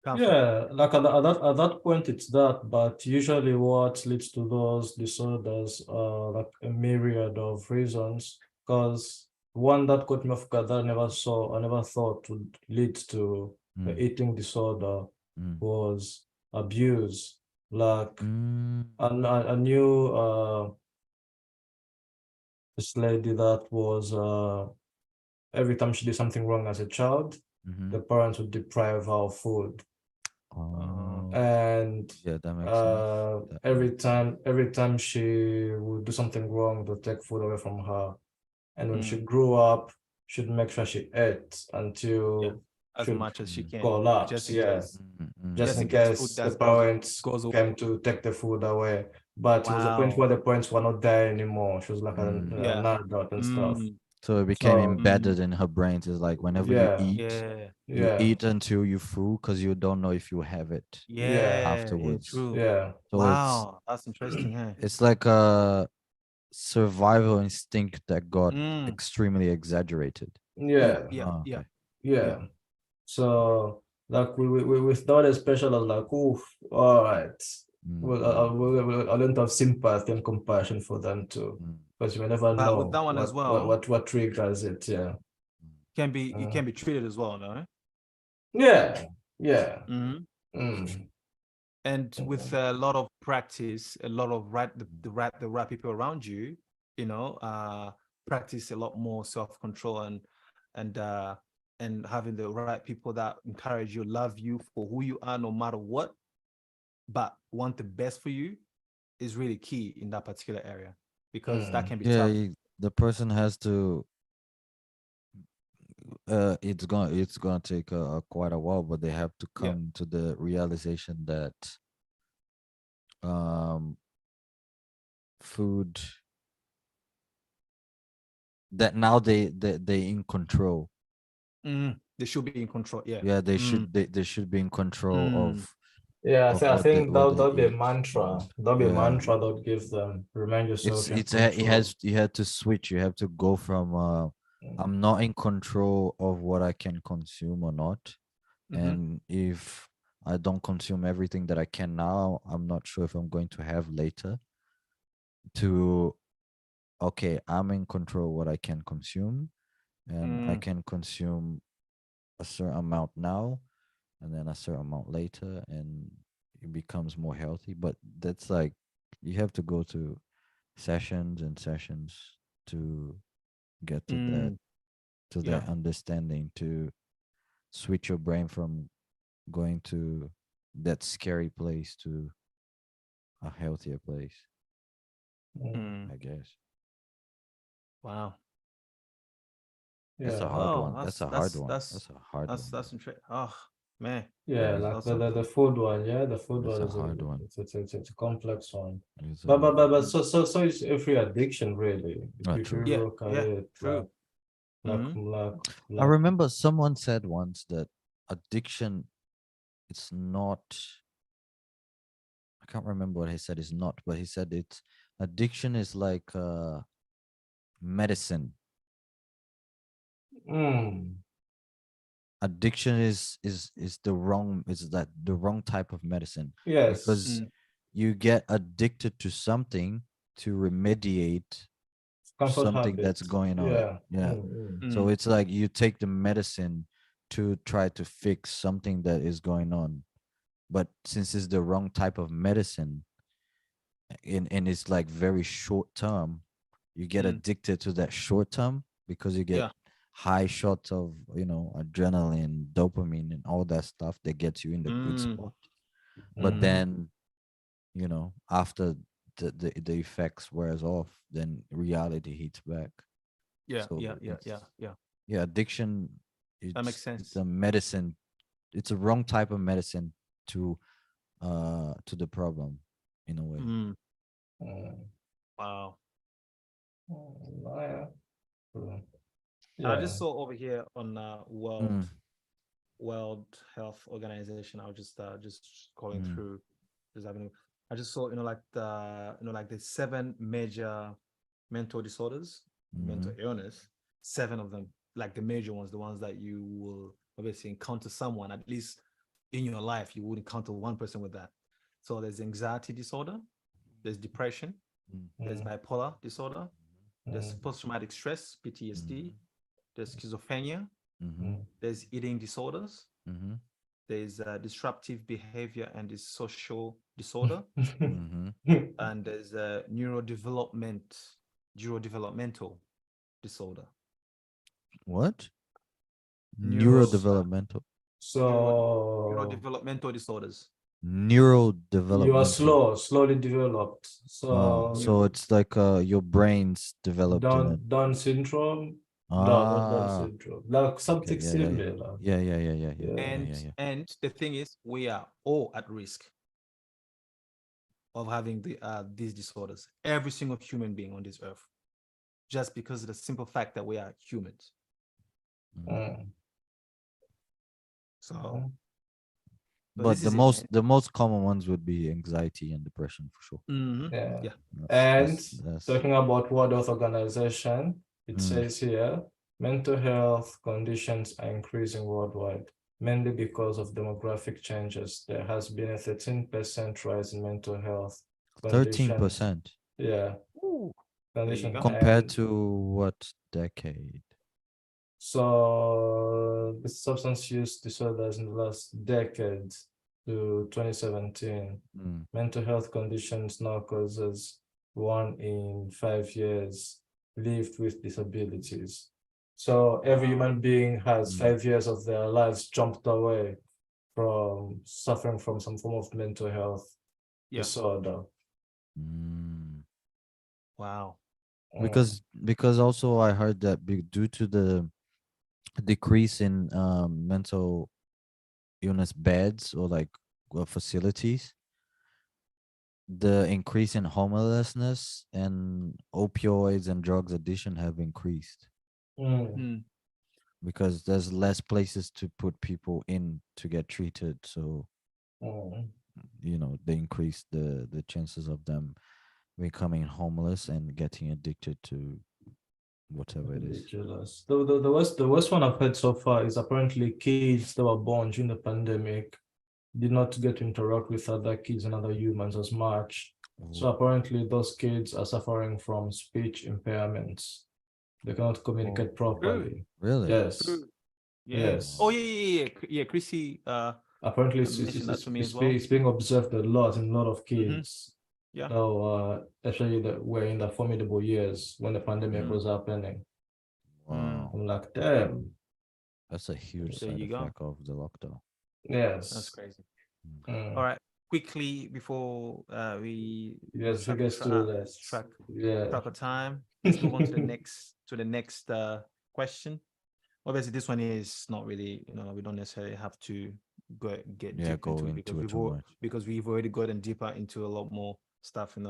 comfort. Yeah, like at that point it's that, but usually what leads to those disorders are like a myriad of reasons. Because one that caught me off guard that I never thought would lead to an eating disorder was abuse. Like I knew this lady that was every time she did something wrong as a child, the parents would deprive her of food. And Yeah, that makes sense. every time she would do something wrong, they'll take food away from her. And when she Mm. grew up, she'd make sure she ate Yeah, until as she'd much as she can, collapse. just in Yeah, case, just just in in case food case the does parents goes away. came to take the food away. But it was a point Wow. where the parents were not there anymore. She was like an Yeah. adult and stuff. So it became So embedded in her brain. It's like whenever you yeah, eat, Yeah. you yeah, eat until you full because you don't know if you have it yeah, Yeah, afterwards. true. yeah, So Wow, that's interesting, huh? it's like a survival instinct that got Mm. extremely exaggerated. Yeah, yeah, yeah, yeah, Okay. yeah. yeah. So like with that special, I was like, oof, all right. Well, I don't have sympathy and compassion for them too, Mm. because you may never But with know that one as well, what triggers it. Yeah. it can be treated as well, no? Yeah. Yeah. Mm-hmm. Mm. And with a lot of practice a lot of the right people around you, practice a lot more self-control and uh and having the right people that encourage you, love you for who you are no matter what, but want the best for you is really key in that particular area, because that can be Yeah, tough. the person has to. It's gonna take quite a while, but they have to Yeah. come to the realization that um food, that now they in control. They should be in control. Yeah. Yeah, Mm, they should be in control mm, Yeah, of I think what they that'll be a eat. mantra. That'll be a Yeah, mantra that gives them remind yourself in it control. has, you had to switch. You have to go from Mm. I'm not in control of what I can consume or not, mhm, and if I don't consume everything that I can now, I'm not sure if I'm going to have later. To okay, I'm in control what I can consume, and I mm, can consume a certain amount now, and then a certain amount later, and it becomes more healthy. But that's like you have to go to sessions and sessions to get mm, to yeah. that understanding, to switch your brain from going to that scary place to a healthier place, Mm. Mm, I guess. wow. That's a Yeah. hard Oh, one. That's a hard one. That's a hard one, that's bro. interesting. Oh man, Yeah, Mm, like that's so the food one, yeah, the food that's one a is hard one. it's a complex one. It's a But hard one. so it's every addiction really. If you True. yeah, look at yeah, it true. like Mm-hmm. like I like remember someone said once that addiction, it's not, I can't remember what he said is not, but he said it's addiction is like medicine. mm, Addiction is the wrong, is that the wrong type of medicine, yes, because Mm, you get addicted to something to remediate comfort something that's habit. going on. Yeah. Yeah. So mm, it's like you take the medicine to try to fix something that is going on, but since it's the wrong type of medicine, and it's like very short term, you get mm, addicted to that short term because you get yeah. high shots of, adrenaline, dopamine, and all that stuff that gets you in the good Mm, spot. But Mm. mm, then, after the effects wears off, then reality hits back. yeah, So yeah, yeah, yeah, it's, yeah. yeah, addiction, That makes it's sense. a medicine. It's a wrong type of medicine to the problem, in a way. Mm, Mm. wow. Yeah. Mm. And I Yeah. just saw over here on Mm, World Health Organization. I was just scrolling mm, through, just having. I just saw like the seven major mental disorders, mental mhm. illness. Seven of them, like the major ones, the ones that you will obviously encounter someone at least in your life. You would encounter one person with that. So there's anxiety disorder, there's depression, Mm, there's Mm. bipolar disorder, there's Mm. post-traumatic stress (PTSD), mhm, there's schizophrenia, mhm, Mm. there's eating disorders, mhm, there's disruptive behavior and social disorder, mhm. and there's neurodevelopmental disorder. What? Neuro Neurodevelopmental. neuro So neurodevelopmental disorders. you are Neurodevelopmental. slowly developed. So So it's like your brain's developed in it. Down syndrome, no, not Down Ah, syndrome, like okay. something Yeah, yeah, yeah. similar. Yeah, yeah, yeah, yeah, yeah, Yeah. yeah, and yeah, yeah. and the thing is, we are all at risk of having these disorders, every single human being on this earth, just because of the simple fact that we are humans. Mm. Mm. So Mm. this But the is it, man. most common ones would be anxiety and depression for sure. Yeah. Yeah. And That's talking about World Health Organization, it mm, says here mental health conditions are increasing worldwide, mainly because of demographic changes. There has been a 13% rise in mental health conditions. 13% Yeah, Ooh, there you condition. go. compared And to what decade? so the substance use disorders in the last decade, to 2017, Mm. mental health conditions now causes 1 in 5 years lived with disabilities. So every human being has Mm. 5 years of their lives jumped away from suffering from some form of mental health Yeah. disorder. Mm. Wow. Because also I heard that due to the decrease in mental illness beds or like facilities, the increase in homelessness and opioids and drugs addiction have increased Mm. because there's less places to put people in to get treated. So they increase the chances of them becoming homeless and getting addicted to whatever it is. Ridiculous. The worst one I've heard so far is apparently kids that were born during the pandemic did not get to interact with other kids and other humans as much. So apparently those kids are suffering from speech impairments. They cannot communicate properly. Really? Yes. True. Yeah. Oh Yes. yeah. Chrissy Apparently mentioned that to me as well. it's being observed a lot in a lot of Mm-hmm. kids. Yeah. So especially that we're in the formidable years when the pandemic Mm. was happening. Mm. Wow. I'm like, damn. That's a huge There side you go. effect of the lockdown. That's Yes. crazy. All Mm. right. Quickly before we Yes, track figures too less. track Yeah. track of time, let's move on to the next question. Obviously, this one is not really, we don't necessarily have to get Yeah, deep go into it into it too much. because we've already gotten deeper into a lot more stuff in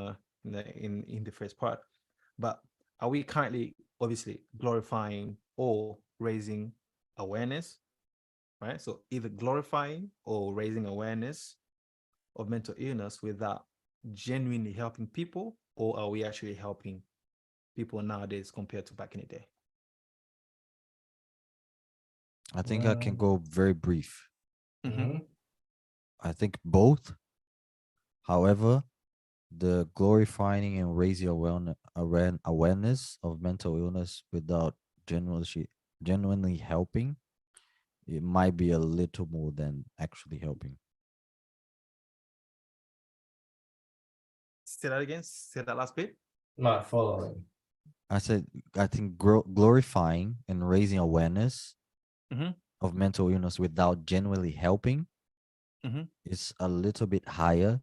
the first part. But are we currently obviously glorifying or raising awareness, right? So either glorifying or raising awareness of mental illness without genuinely helping people, or are we actually helping people nowadays compared to back in the day? I think I can go very brief. Mm-hmm. Mhm. I think both. However, the glorifying and raising awareness of mental illness without genuinely helping, it might be a little more than actually helping. Say that again. Say that last bit. Not following. I said, I think glorifying and raising awareness Mm-hmm. of mental illness without genuinely helping Mm-hmm. is a little bit higher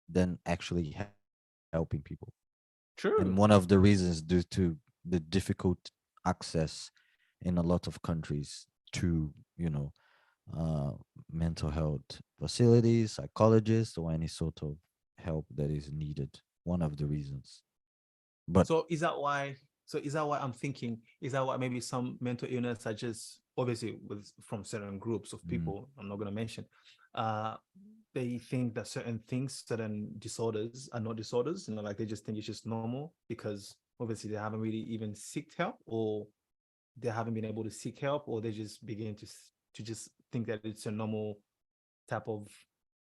than actually helping people. And one True. of the reasons due to the difficult access in a lot of countries to, uh, mental health facilities, psychologists, or any sort of help that is needed. One of the reasons. But So is that why? So is that why I'm thinking? Is that why maybe some mental illness are just obviously with from certain groups of mm, people I'm not going to mention, uh, they think that certain things, certain disorders are not disorders. Like they just think it's just normal because obviously they haven't really even seeked help, or they haven't been able to seek help, or they just begin to just think that it's a normal type of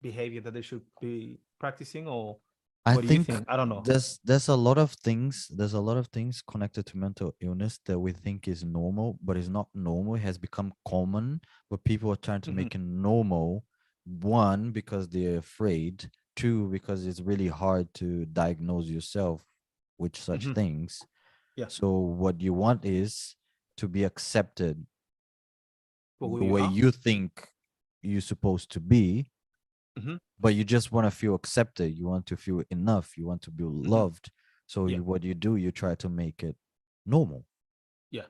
behavior that they should be practicing, or I what do you think think? I don't know. there's a lot of things connected to mental illness that we think is normal, but it's not normal. It has become common, but people are trying to Mhm. make it normal. One, because they're afraid. Two, because it's really hard to diagnose yourself with such Mhm. things. Yeah, So what you want is to be accepted for who the you way are. you think you're supposed to be, Mhm. but you just want to feel accepted. You want to feel enough. You want to be Mhm. loved. So Yeah, what you do, you try to make it normal, yeah,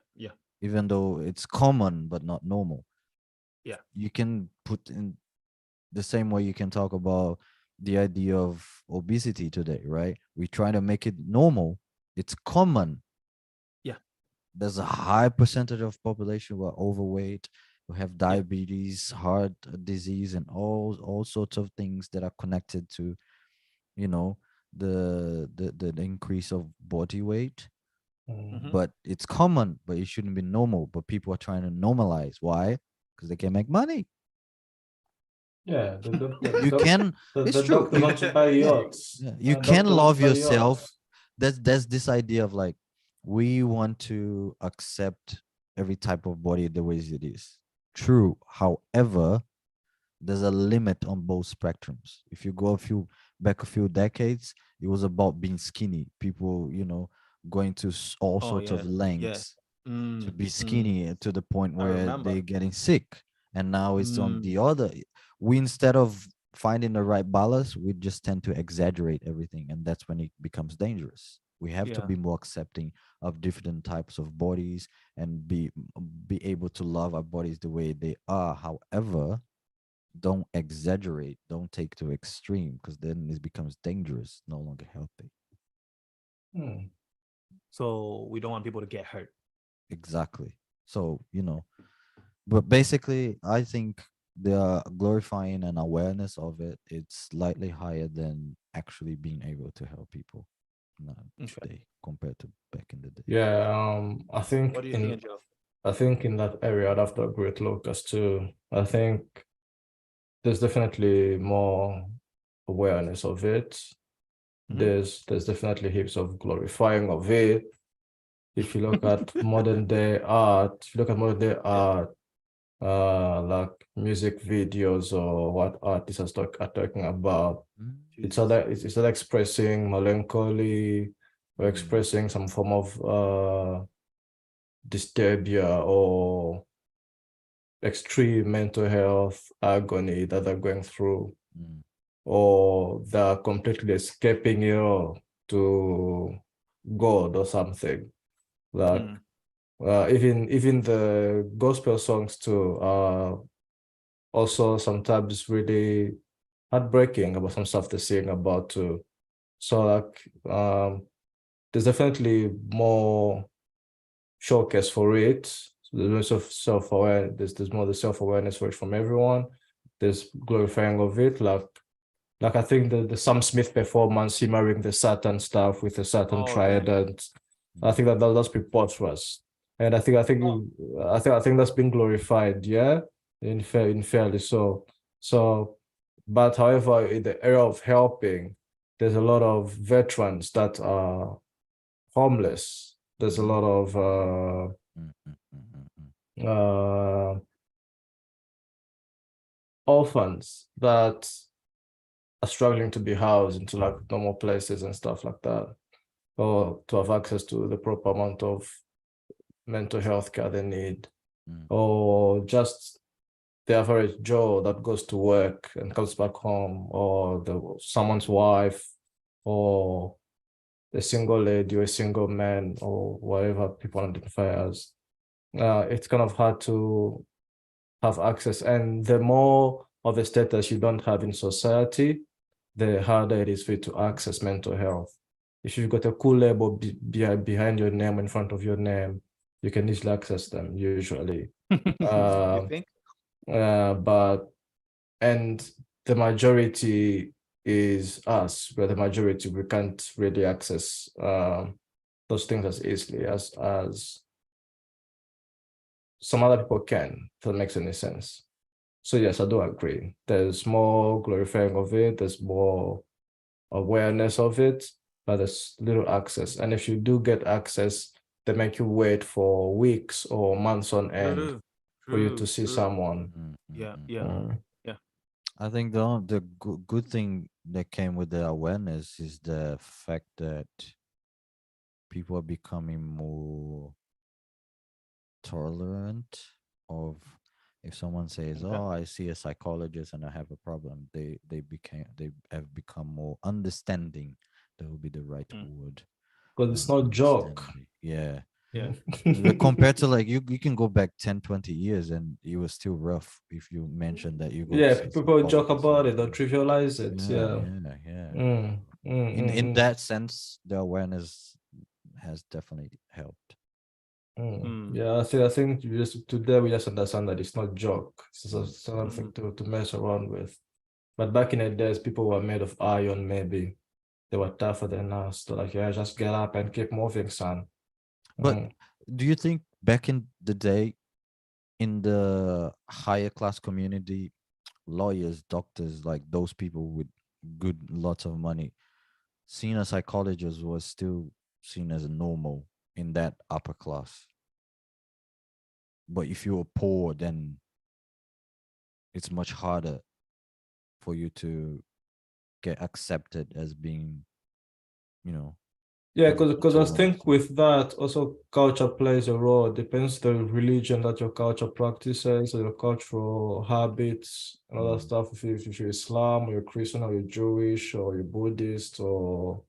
even though it's common but not normal. yeah. You can put in the same way you can talk about the idea of obesity today, right? We try to make it normal. It's common. Yeah, There's a high percentage of population who are overweight, who have yeah, diabetes, heart disease, and all sorts of things that are connected to, you know the increase of body weight. mhm, But it's common, but it shouldn't be normal, but people are trying to normalize. Why? Because they can make money. Yeah, the doctor, You can, the it's true, doctors want to buy yeah, yachts. yeah, you can Doctors want to love buy yourself. yachts. That's this idea of like, we want to accept every type of body the way it is. True. However, There's a limit on both spectrums. If you go a few decades, it was about being skinny. People, going to all Oh sorts of yeah, yeah. lengths to Mm, be mm, skinny to the point I where remember. they're getting sick. And now it's on Mm, the other. We, instead of finding the right balance, we just tend to exaggerate everything, and that's when it becomes dangerous. We have to yeah. be more accepting of different types of bodies and be able to love our bodies the way they are. However, don't exaggerate, don't take to extreme, because then it becomes dangerous, no longer healthy. Hmm. So we don't want people to get hurt. Exactly. So, but basically, I think the glorifying and awareness of it, it's slightly higher than actually being able to help people now Okay. today compared to back in the day. Yeah, What do you think, Joe? I think in that area I'd have to agree with Lucas too. I think there's definitely more awareness of it. Hmm. There's definitely heaps of glorifying of it. If you look at modern day art, if you look at modern day Yeah. art, like music videos or what artists are talking about, Jesus. it's either expressing melancholy or Mm, expressing some form of disturbia or extreme mental health agony that they're going through, mm, or they're completely escaping it all to God or something. Like Mm, even the gospel songs too are also sometimes really heartbreaking about some stuff they're sing about too. So like there's definitely more showcase for it. So there's of self-aware, there's more the self-awareness for it from everyone. There's glorifying of it. Like I think the Sam Smith performance, him marrying the Saturn stuff with the Saturn oh yeah. trident. I mm, think that's preposterous. And Oh, I think that's been glorified, yeah, in fairly so. So, but however, in the area of helping, there's a lot of veterans that are homeless. There's a mm, lot of mm, mm, mm, mm, mm. uh, orphans that are struggling to be housed into like normal places and stuff like that, or to have access to the proper amount of mental health care they need, Mm, or just the average Joe that goes to work and comes back home, or someone's wife, or a single lady or a single man, or whatever people identify as. It's kind of hard to have access, and the more of a status you don't have in society, the harder it is for you to access mental health. If you've got a cool label behind your name, in front of your name, you can easily access them usually. you Uh, think? but and the majority is us. We're the majority. We can't really access those things as easily as some other people can. If that makes any sense. So yes, I do agree. There's more glorifying of it. There's more awareness of it, but there's little access. And if you do get access, they make you wait for weeks or months on end True. for you to True. see True. someone. mm, mm, Yeah. mm. Yeah. Mm. Yeah. I think the good thing that came with the awareness is the fact that people are becoming more tolerant of, if someone says, Okay. "Oh, I see a psychologist and I have a problem," they have become more understanding. That would be the right Mm, word. Because it's not joke. Understanding. Yeah. yeah. Compared to, like, you can go back 10, 20 years and it was still rough if you mentioned that you go to Yeah, see a people joke psychologist or about it or whatever. trivialize it. Yeah, Yeah. yeah, yeah. Mm, mm, In mm, that sense, the awareness has definitely helped. Mm, Yeah, I think today we just understand that it's not joke. It's Mm, just something mm, to mess around with. But back in the days, people were made of iron, maybe. They were tougher than us. They're like, yeah, just get up and keep moving, son. But Mm. do you think back in the day, in the higher class community, lawyers, doctors, like those people with good lots of money, seeing a psychologist was still seen as normal in that upper class? But if you were poor, then it's much harder for you to get accepted as being, you know, Yeah, as a because mental I illness. think with that also culture plays a role. It depends the religion that your culture practices, or your cultural habits and all that Mm, stuff. If you're Islam or you're Christian or you're Jewish or you're Buddhist or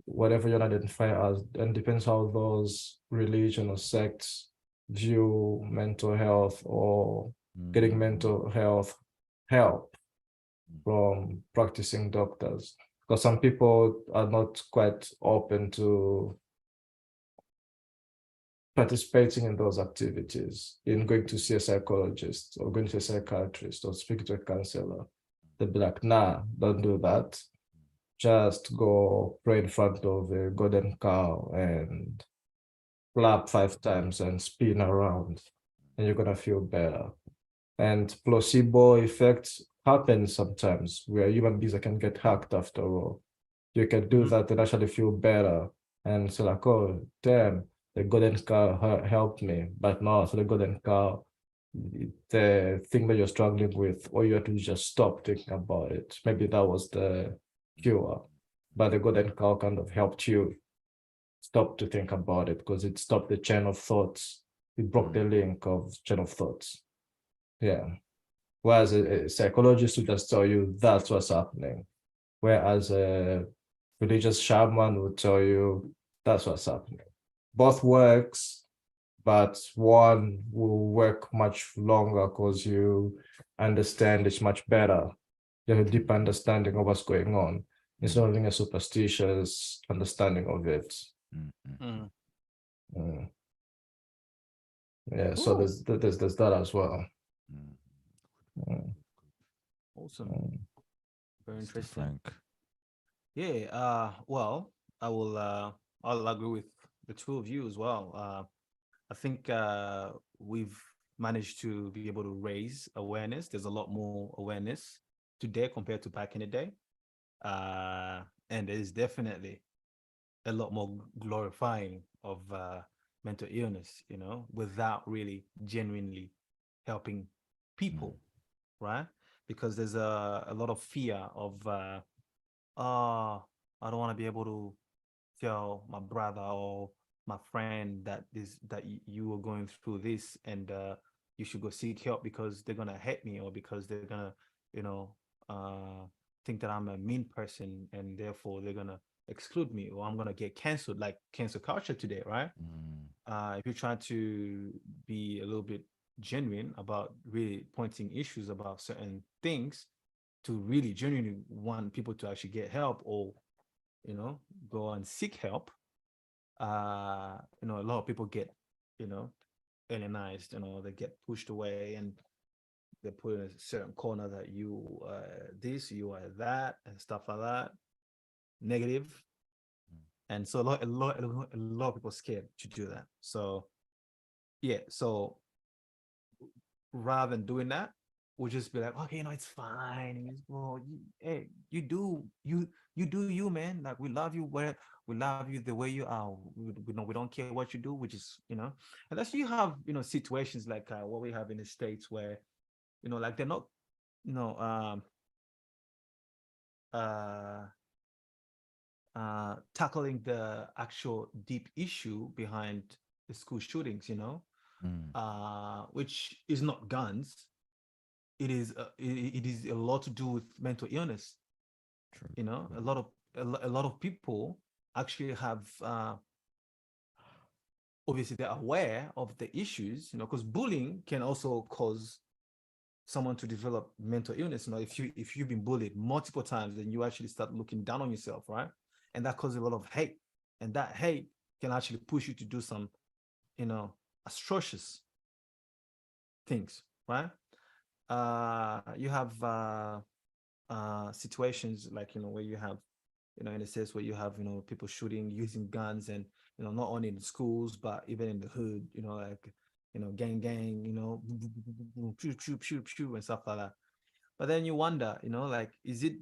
whatever you identify as, and depends how those religion or sects view mental health or getting mm, mental health help mm, from practicing doctors. Because some people are not quite open to participating in those activities, in going to see a psychologist or going to a psychiatrist or speak to a counselor. They'll be like, nah, don't do that. Just go pray in front of a golden cow and clap 5 times and spin around, and you're gonna feel better. And placebo effects happen sometimes where human beings can get hacked after all. You can do that and actually feel better. And it's like, oh, damn, the golden cow helped me. But no, so the golden cow, the thing that you're struggling with, all you have to do is just stop thinking about it. Maybe that was the cure. But the golden cow kind of helped you stop to think about it because it stopped the chain of thoughts. It broke the link of chain of thoughts. Yeah. Whereas a psychologist would just tell you that's what's happening. Whereas a religious shaman would tell you that's what's happening. Both works, but one will work much longer because you understand it much better. You have a deep understanding of what's going on. It's not only a superstitious understanding of it. Mm. Yeah, so Cool. there's that as well. Mm. Awesome. Mm. Very Mr. interesting. Frank. Yeah, well, I'll agree with the two of you as well. I think we've managed to be able to raise awareness. There's a lot more awareness today compared to back in the day. And there's definitely a lot more glorifying of mental illness, without really genuinely helping people, right? Because there's a lot of fear of I don't want to be able to tell my brother or my friend that you are going through this, and you should go seek help because they're gonna hate me, or because they're gonna, you know, uh, think that I'm a mean person, and therefore they're gonna exclude me, or I'm gonna get canceled, like cancel culture today, right? If you try to be a little bit genuine about really pointing issues about certain things, to really genuinely want people to actually get help, or go and seek help, a lot of people get, you know alienized, they get pushed away, and they put in a certain corner that you this, you are that, and stuff like that, negative. And so a lot of people scared to do that. So yeah, so rather than doing that, we'll just be like, okay, it's fine. Well, hey, you do you, man. Like, we love you where we love you the way you are. We don't care what you do, which is, unless you have, situations like what we have in the States, where, like, they're not, you know, um, uh, tackling the actual deep issue behind the school shootings, which is not guns. It is a lot to do with mental illness. True. A lot of people actually have, obviously they're aware of the issues, because bullying can also cause someone to develop mental illness. If you've been bullied multiple times, then you actually start looking down on yourself, right? And that causes a lot of hate, and that hate can actually push you to do some, atrocious things, right? You have situations like, where you have, in a sense, where you have, people shooting using guns, and not only in schools but even in the hood, like, gang, pew pew pew pew and stuff like that. But then you wonder, like, is it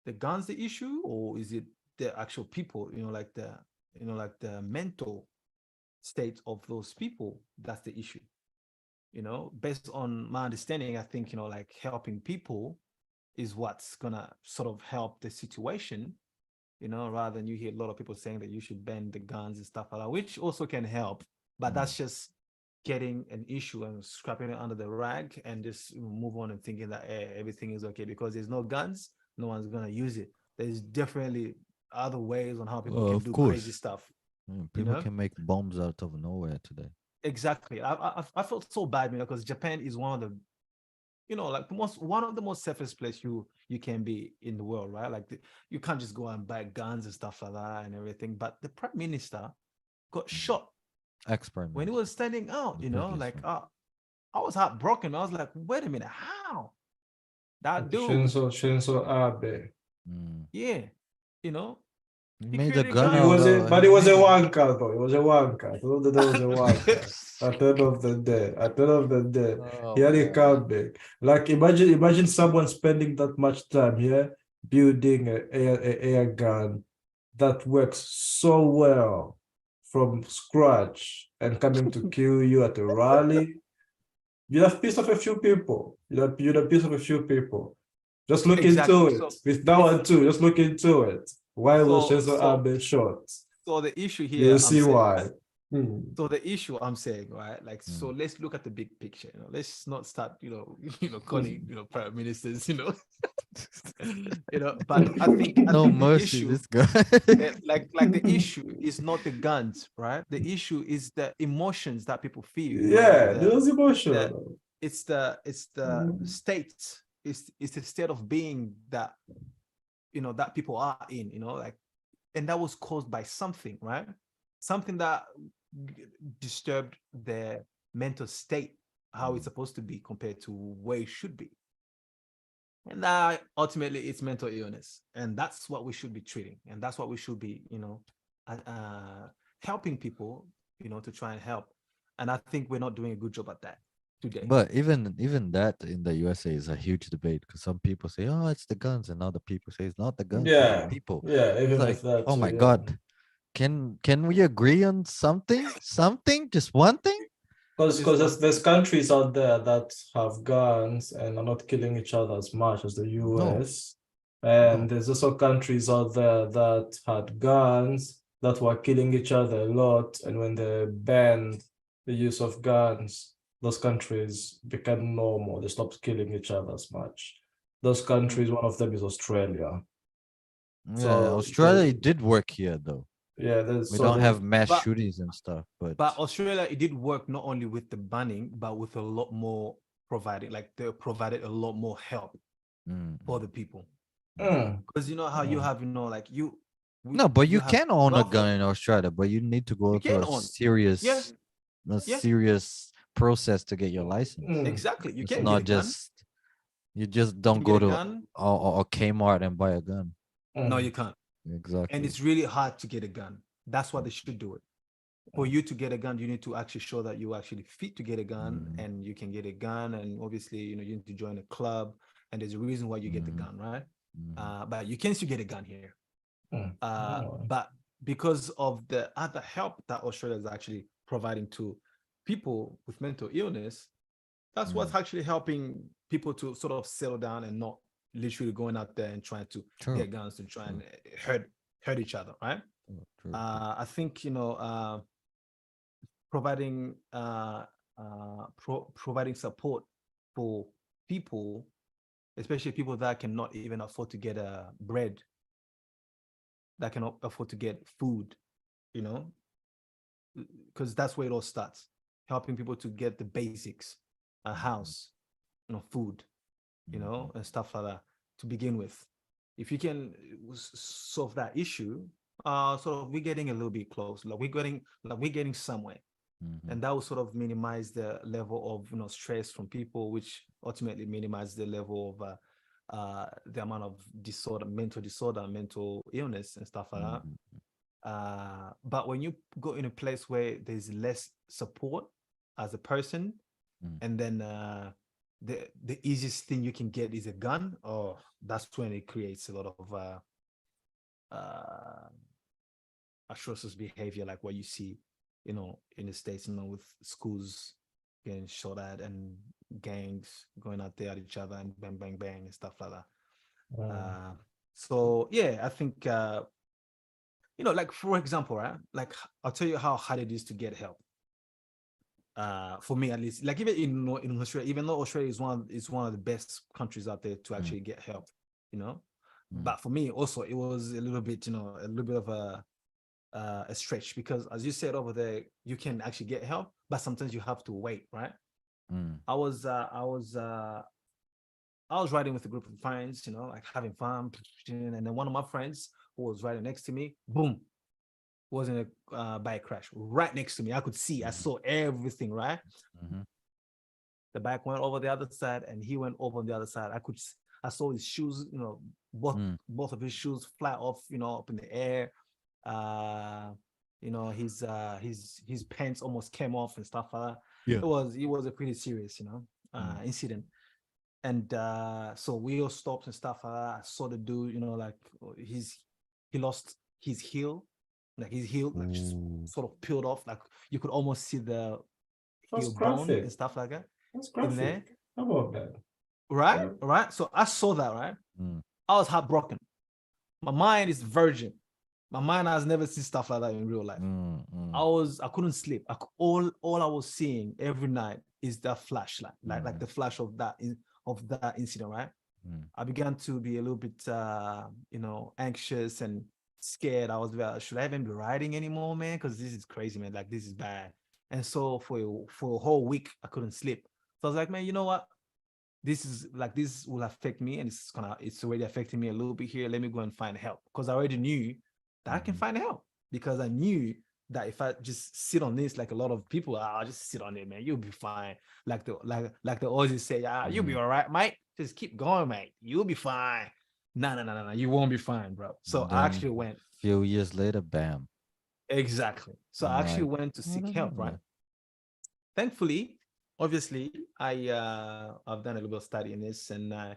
the guns the issue, or is it the actual people, like the mental state of those people? That's the issue. Based on my understanding, I think, like, helping people is what's gonna sort of help the situation, rather than you hear a lot of people saying that you should ban the guns and stuff like that, which also can help, but that's just getting an issue and scrapping it under the rag and just move on and thinking that everything is okay because there's no guns, no one's gonna use it. There's definitely other ways on how people can Of do crazy course. stuff. People can make bombs out of nowhere today. Exactly. I felt so bad, because Japan is one of the, like one of the most safest place you can be in the world, right? Like you can't just go and buy guns and stuff like that and everything. But the prime minister got shot when he was standing out. Like I was heartbroken. I was like, wait a minute, how that dude? Shinzo Abe. Yeah, He he made a created gun But out guns. of he was a made a wanker though. He was a wanker. At the end of the day, he was a wanker. At the end of the day, he Oh had a man. comeback. Like imagine someone spending that much time here building a air gun that works so well from scratch and coming to kill you at a rally. You'd have pissed off a few people. You'd have pissed off a few people. Just look into Exactly. it. With that one too, just look into it. Why was So Shinzo so Abe shot? so the issue You'll here, I'm see saying, why. so the issue I'm saying, right? Like, so let's look at the big picture. Let's not start, calling, prime ministers, But I think No the mercy, issue, this guy. like the issue is not the guns, right? The issue is the emotions that people feel. Yeah, The there's the emotional. it's the state, it's the state of being that that people are in, like, and that was caused by something, right? Something that disturbed their mental state, how it's supposed to be compared to where it should be. And that ultimately it's mental illness. And that's what we should be treating. And that's what we should be, helping people, to try and help. And I think we're not doing a good job at that today. But even that in the USA is a huge debate because some people say, "Oh, it's the guns," and other people say it's not the guns, it's the Yeah, people. yeah, It's even like, with that oh too, my yeah. God, can we agree on something? Something, just one thing? Because there's countries out there that have guns and are not killing each other as much as the No, US. And no. there's also countries out there that had guns that were killing each other a lot. And when they banned the use of guns, those countries became normal. They stopped killing each other as much. Those countries, one of them is Australia. Yeah, So Australia it did work here though. yeah, We don't there's have mass But shootings and stuff, but but Australia, it did work not only with the banning, but with a lot more providing, like they provided a lot more help mm, for the people. mm, Because you know how you mm. have, like no, but you you have can own a welfare. gun in Australia, but you need to go You through can own. Yeah, a yeah, serious process to get your license. Mm. exactly. You It's can get a not gun. just you just You don't can get go a to gun. Kmart and buy a gun. No, Mm. you can't. And Exactly. it's really hard to get a gun. That's why they should do it. For you to get a gun, you need to actually show that you actually fit to get a gun Mm, and you can get a gun. And obviously, you need to join a club. And there's a reason why you get the mm, gun, right? mm, But you can still get a gun here. Mm. Oh. But because of the other help that Australia is actually providing to people with mental illness, that's what's mm. actually helping people to sort of settle down and not literally going out there and trying to True. get guns to try True. and hurt each other, right? True. True. I think providing providing support for people, especially people that cannot even afford to get bread, that cannot afford to get food, you know, because that's where it all starts. Helping people to get the basics, a house, food, and stuff like that to begin with. If you can solve that issue, sort of we're getting a little bit close. Like we're getting somewhere, Mhm. and that will sort of minimize the level of stress from people, which ultimately minimize the level of the amount of disorder, mental illness, and stuff like that. Mhm. But when you go in a place where there's less support as a person, Mm. and then the easiest thing you can get is a gun, oh, that's when it creates a lot of uh, atrocious behavior, like what you see, in the States, with schools getting shot at and gangs going out there at each other and bang, bang, bang and stuff like that. So yeah, I think like for example, right? Like I'll tell you how hard it is to get help. For me at least, like even in Australia, even though Australia is one of the best countries out there to actually get help, you know. But for me also it was a little bit, a little bit of a stretch, because as you said over there, you can actually get help, but sometimes you have to wait, right? I was riding with a group of friends, like having fun, and then one of my friends who was riding next to me, boom, was in a bike crash right next to me. I could see, I saw everything, right? The bike went over the other side, and he went over on the other side. I saw his shoes, both of his shoes fly off, up in the air. His pants almost came off and stuff like that. Yeah. It was a pretty serious, incident. And so we all stopped and stuff like that. I saw the dude, like he lost his heel, like his heel like just sort of peeled off, like you could almost see the That's heel bone graphic. and stuff like that That's in there. graphic. How about that? Right, right. So I saw that, right? I was heartbroken. My mind is virgin. My mind has never seen stuff like that in real life. I couldn't sleep. All I was seeing every night is that flashlight, like the flash of that incident, right? I began to be a little bit, anxious and scared. I was like, should I even be riding anymore, man? Because this is crazy, man. Like this is bad. And so for a whole week, I couldn't sleep. So I was like, man, you know what? This will affect me, and it's already affecting me a little bit here. Let me go and find help, because I already knew that I can find help, because I knew that if I just sit on this, like a lot of people, I'll just sit on it, man. You'll be fine. Like the Aussies say, you'll be all right, mate. Just keep going, mate. You'll be fine. No. You won't be fine, bro. So I actually went. Few years later, bam. Exactly. So I actually went to seek help, right? Thankfully, obviously, I've done a little bit of study in this, and I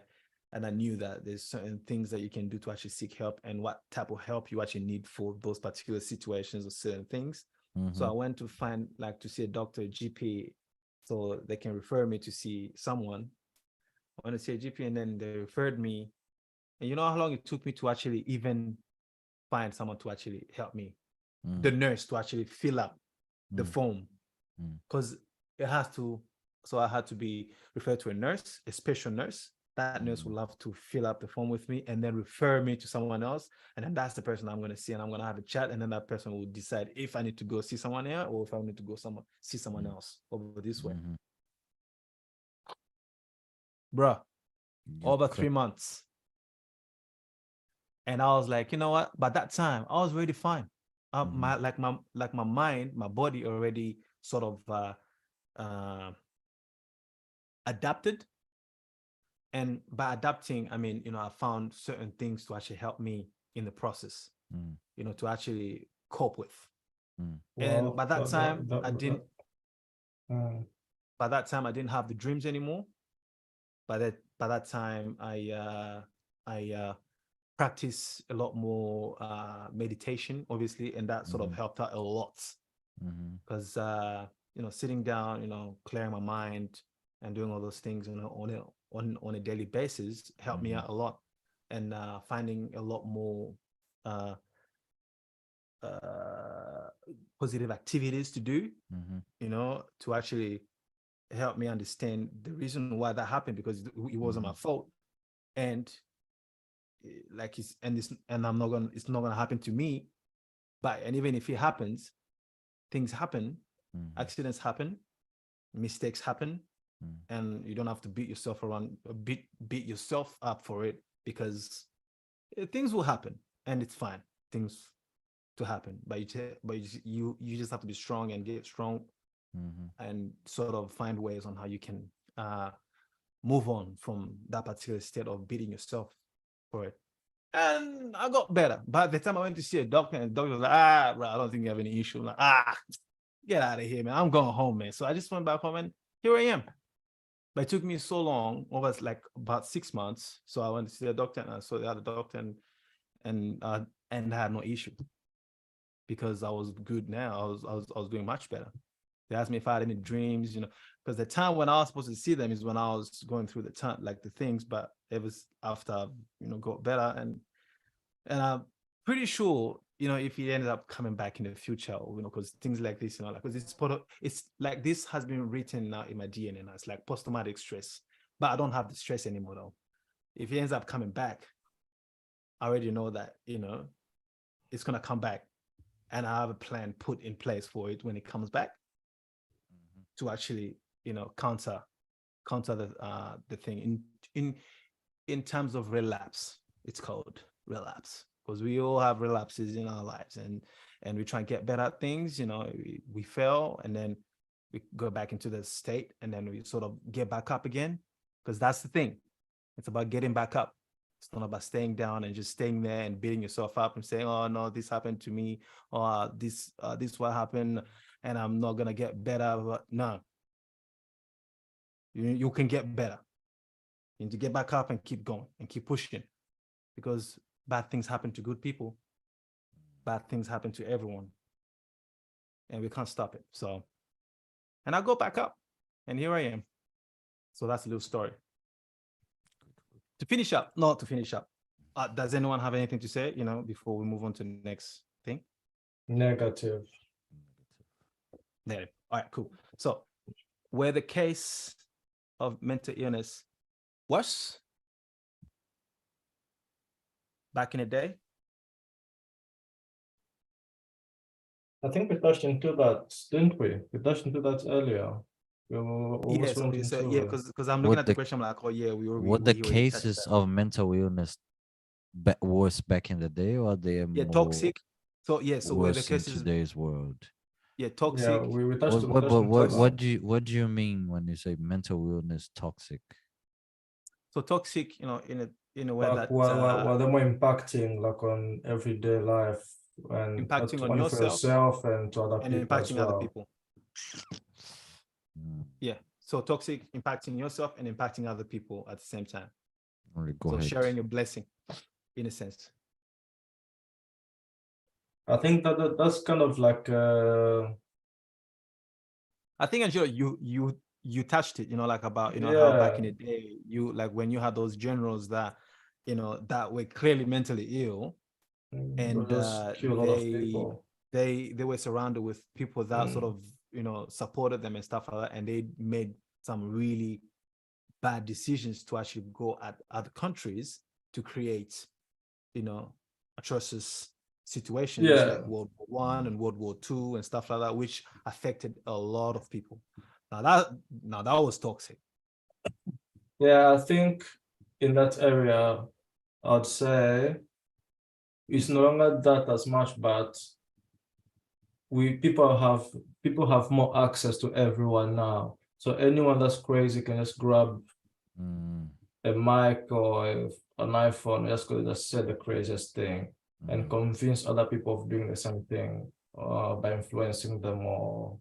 knew that there's certain things that you can do to actually seek help, and what type of help you actually need for those particular situations or certain things. So I went to to see a doctor, a GP, so they can refer me to see someone. I went to see a GP, and then they referred me. And you know how long it took me to actually even find someone to actually help me, the nurse to actually fill up the form, because it has to. So I had to be referred to a nurse, a special nurse. That nurse will have to fill up the form with me and then refer me to someone else. And then that's the person I'm going to see, and I'm going to have a chat. And then that person will decide if I need to go see someone else, or if I need to go see someone else over this way. Bruh, over 3 months. And I was like, you know what? By that time, I was already fine. My mind, my body already sort of adapted. And by adapting, I mean, I found certain things to actually help me in the process, to actually cope with. And by that time, I didn't. By that time, I didn't have the dreams anymore. By that time, I practice a lot more meditation, obviously, and that sort of helped out a lot. Because sitting down, clearing my mind and doing all those things on a daily basis helped me out a lot, and finding a lot more positive activities to do, to actually help me understand the reason why that happened, because it wasn't my fault. And it's not gonna happen to me. And even if it happens, things happen, accidents happen, mistakes happen, and you don't have to beat yourself up for it, because things will happen, and it's fine, things to happen. But you just have to be strong and get strong, and sort of find ways on how you can move on from that particular state of beating yourself for it. And I got better. By the time I went to see a doctor, and the doctor was like, bro, I don't think you have any issue. I'm like, get out of here, man. I'm going home, man. So I just went back home, and here I am. But it took me so long, over like about 6 months. So I went to see the doctor, and I saw the other doctor, and I had no issue, because I was good now. I was doing much better. They asked me if I had any dreams, because the time when I was supposed to see them is when I was going through the time, like the things, but it was after got better, and I'm pretty sure, if he ended up coming back in the future, because things like this, like, because it's like this has been written now in my DNA, and it's like post-traumatic stress, but I don't have the stress anymore though. If he ends up coming back, I already know that, it's gonna come back, and I have a plan put in place for it when it comes back to actually, counter the thing in terms of relapse. It's called relapse, because we all have relapses in our lives, and we try and get better at things. We fail, and then we go back into the state, and then we sort of get back up again, because that's the thing. It's about getting back up. It's not about staying down and just staying there and beating yourself up and saying, "Oh no, this happened to me," or this what happened, and I'm not gonna get better. But no, you can get better. You need to get back up and keep going and keep pushing, because bad things happen to good people. Bad things happen to everyone, and we can't stop it. So, and I go back up, and here I am. So that's a little story. To finish up, does anyone have anything to say, before we move on to the next thing? Negative. Negative. All right, cool. So, were the case of mental illness worse back in the day? I think we touched into that, didn't we? We touched into that earlier. Yeah, so because I'm looking at the question, I'm like, oh yeah, what the cases of mental illness worse back in the day, or they are more toxic. So where the worse in cases today's world? Yeah, toxic. Yeah, we touched on what do you mean when you say mental illness toxic? So toxic, in a way that what they're more impacting like on everyday life, and impacting on only for yourself and to other and people as impacting well. other people. Yeah. So toxic, impacting yourself and impacting other people at the same time. Go ahead. Sharing a blessing, in a sense. I think that's kind of like I think, Angelo, you touched it, like about how back in the day, you like when you had those generals that that were clearly mentally ill, and kill a lot of people. they were surrounded with people that sort of supported them and stuff like that, and they made some really bad decisions to actually go at other countries to create atrocious situations like World War I and World War II and stuff like that, which affected a lot of people. Now that was toxic. Yeah, I think in that area, I'd say it's no longer that as much, but people have more access to everyone now. So anyone that's crazy can just grab a mic or an iPhone, just say the craziest thing and convince other people of doing the same thing by influencing them, or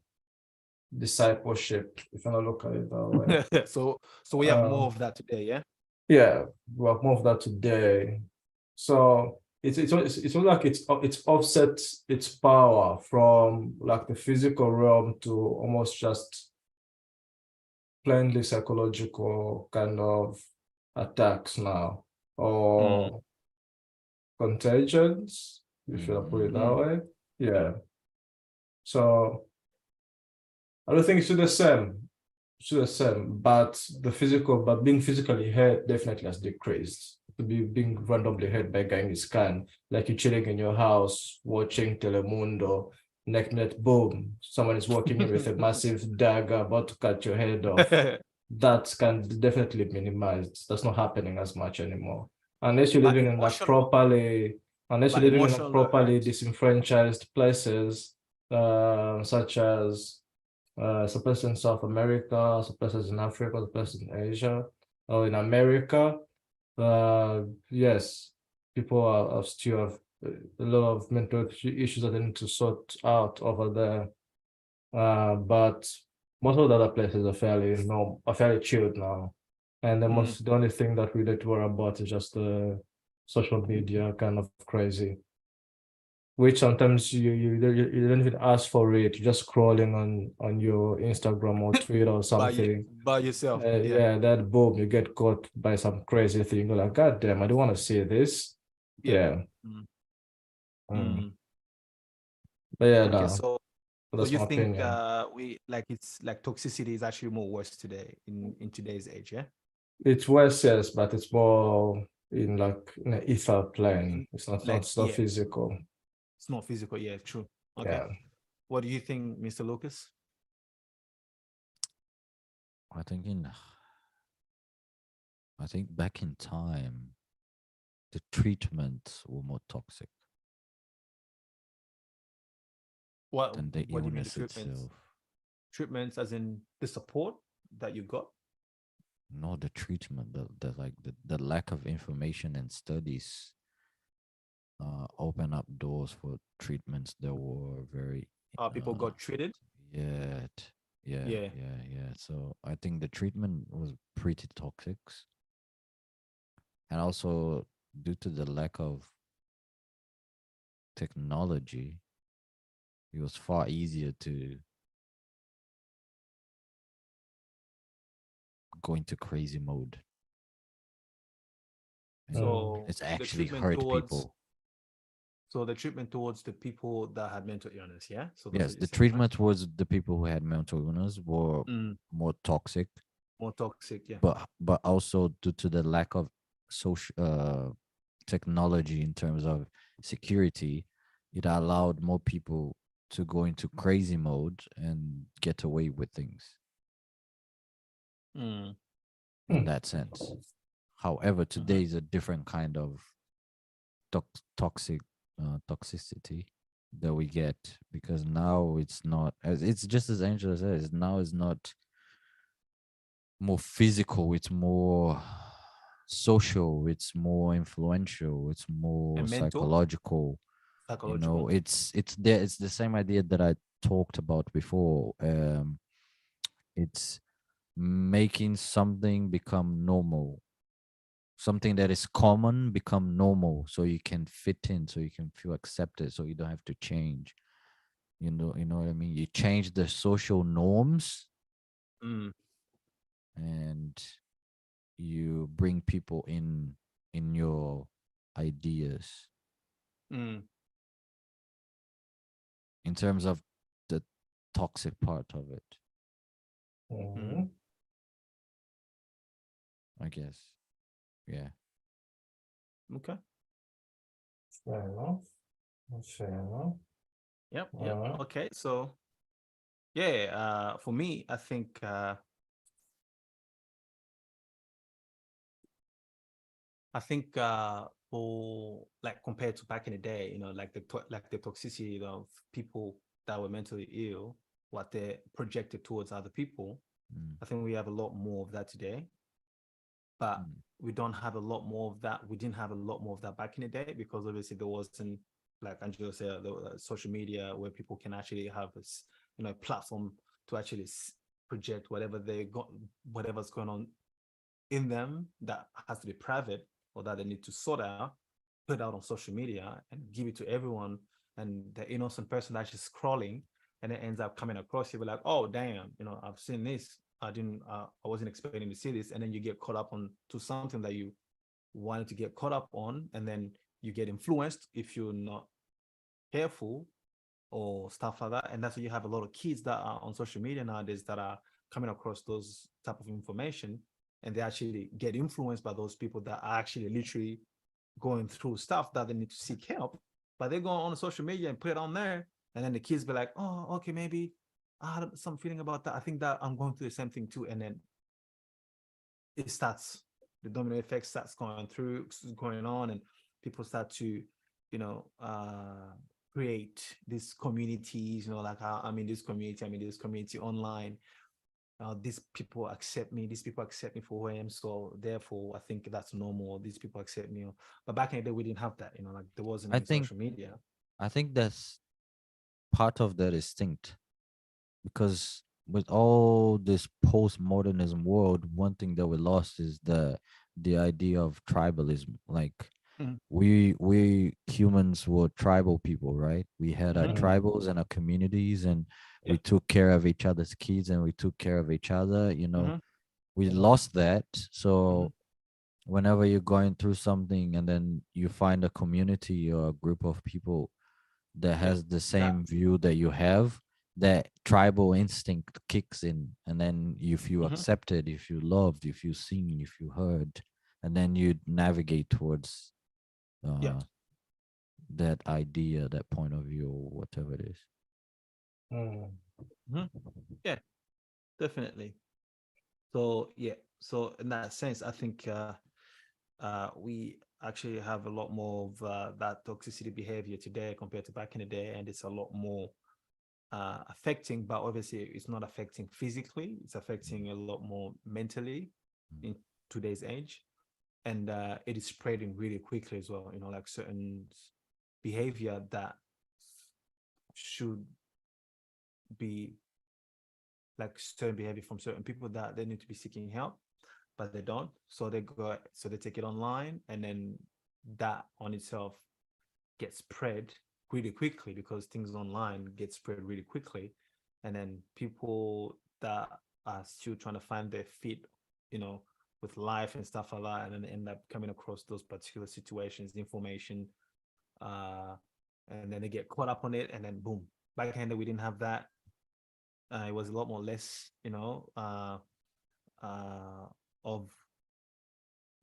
discipleship, if you want to look at it that way. So we have more of that today, yeah? Yeah, we have more of that today. So it's like it's offset its power from like the physical realm to almost just plainly psychological kind of attacks now, or contagions, if you put it that way. Yeah. So I don't think it's the same. It's the same, but being physically hurt definitely has decreased. To be being randomly hurt by a guy in his can, like you're chilling in your house watching Telemundo, neck net, boom, someone is walking in with a massive dagger about to cut your head off. That can definitely be minimized. That's not happening as much anymore, unless you're living in like properly disenfranchised places, such as some places in South America, some places in Africa, some places in Asia, or in America. Yes, people are still have a lot of mental issues that they need to sort out over there. But most of the other places are fairly chilled now. And the only thing that we need to worry about is just the social media kind of crazy. which sometimes you don't even ask for it. You're just scrolling on your Instagram or Twitter or something. By yourself. Yeah. Yeah, that boom, you get caught by some crazy thing. You're like, God damn, I don't want to see this. Yeah. Yeah. Mm. Mm. Mm. But yeah, Okay. no, So that's you my think opinion. we like it's like toxicity is actually more worse today in today's age, yeah? It's worse, yes, but it's more in like in an ether plane. In like It's not yeah, physical. it's not physical. Yeah, true. Okay. Yeah. What do you think, Mr. Lucas? I think in I think back in time, the treatments were more toxic What than the what do you mean the illness treatments? itself. Treatments as in the support that you got? No, the treatment, the lack of information and studies open up doors for treatments that were very People uh got treated? yeah Yeah. yeah. So I think the treatment was pretty toxic, and also due to the lack of technology, it was far easier to go into crazy mode, and Mm. So it's the actually treatment hurt towards people. so the treatment towards the people that had mental illness, yeah? So that's Yes, what you're the saying, right? treatment towards the people who had mental illness were Mm, more toxic, more toxic, yeah. but also due to the lack of social technology in terms of security, it allowed more people to go into crazy mode and get away with things Mm, in Hmm. that sense. However, mhm. today is a different kind of toxic toxicity that we get, because now it's not as it's just as Angela says, now it's not more physical, it's more social, it's more influential, it's more And mental, psychological. You know, psychological. it's the same idea that I talked about before. It's making something become normal, something that is common become normal, so you can fit in, so you can feel accepted, so you don't have to change. You know what I mean? You change the social norms, Mm, and you bring people in your ideas, mm, in terms of the toxic part of it, mm. Mhm. I guess. Yeah. Okay. Fair enough. Fair enough. Yep, yep. Uh, Okay. So yeah, for me, I think for like compared to back in the day, like like the toxicity of people that were mentally ill, what they projected towards other people. Mm, I think we have a lot more of that today, but mm, we don't have a lot more of that. We didn't have a lot more of that back in the day because obviously there wasn't, like Angela said, social media where people can actually have this, platform to actually project whatever they got, whatever's going on in them that has to be private or that they need to sort out, put out on social media and give it to everyone. And the innocent person that's just scrolling and it ends up coming across you, be like, oh damn, I've seen this. I wasn't expecting to see this. And then you get caught up on to something that you wanted to get caught up on, and then you get influenced if you're not careful or stuff like that. And that's why you have a lot of kids that are on social media nowadays that are coming across those type of information, and they actually get influenced by those people that are actually literally going through stuff that they need to seek help. But they go on social media and put it on there, and then the kids be like, oh, okay, maybe I had some feeling about that. I think that I'm going through the same thing too. And then it starts, the domino effect starts going on, and people start to, you know, create these communities, like I'm in this community, I'm in this community online. These people accept me, these people accept me for who I am. So therefore, I think that's normal. These people accept me. But back in the day, we didn't have that, like there wasn't I any think social media. I think that's part of that instinct, because with all this postmodernism world, one thing that we lost is the idea of tribalism. Like, Mhm. we humans were tribal people, right? We had our Mhm. tribals and our communities, and we Yeah. took care of each other's kids, and we took care of each other. Mhm. We Mm. lost that. So Mhm. whenever you're going through something, and then you find a community or a group of people that Yeah. has the That. same view that you have, that tribal instinct kicks in, and then you feel Mhm. accepted, you feel loved, you feel seen, you feel heard, and then you navigate towards Yeah. uh, that idea, that point of view, or whatever it is. Mm. Mhm. Yeah. Definitely. So yeah. So in that sense, I think we actually have a lot more of that toxicity behavior today compared to back in the day, and it's a lot more affecting. But obviously, it's not affecting physically; it's affecting a lot more mentally Mm. in today's age, and it is spreading really quickly as well. Like certain behavior that should be like certain behavior from certain people that they need to be seeking help, but they don't. So they take it online, and then that on itself gets spread really quickly because things online get spread really quickly. And then people that are still trying to find their feet, you know, with life and stuff like that, and then end up coming across those particular situations, information, uh, and then they get caught up on it, and then boom. Back in the day, we didn't have that. It was a lot more less, uh, of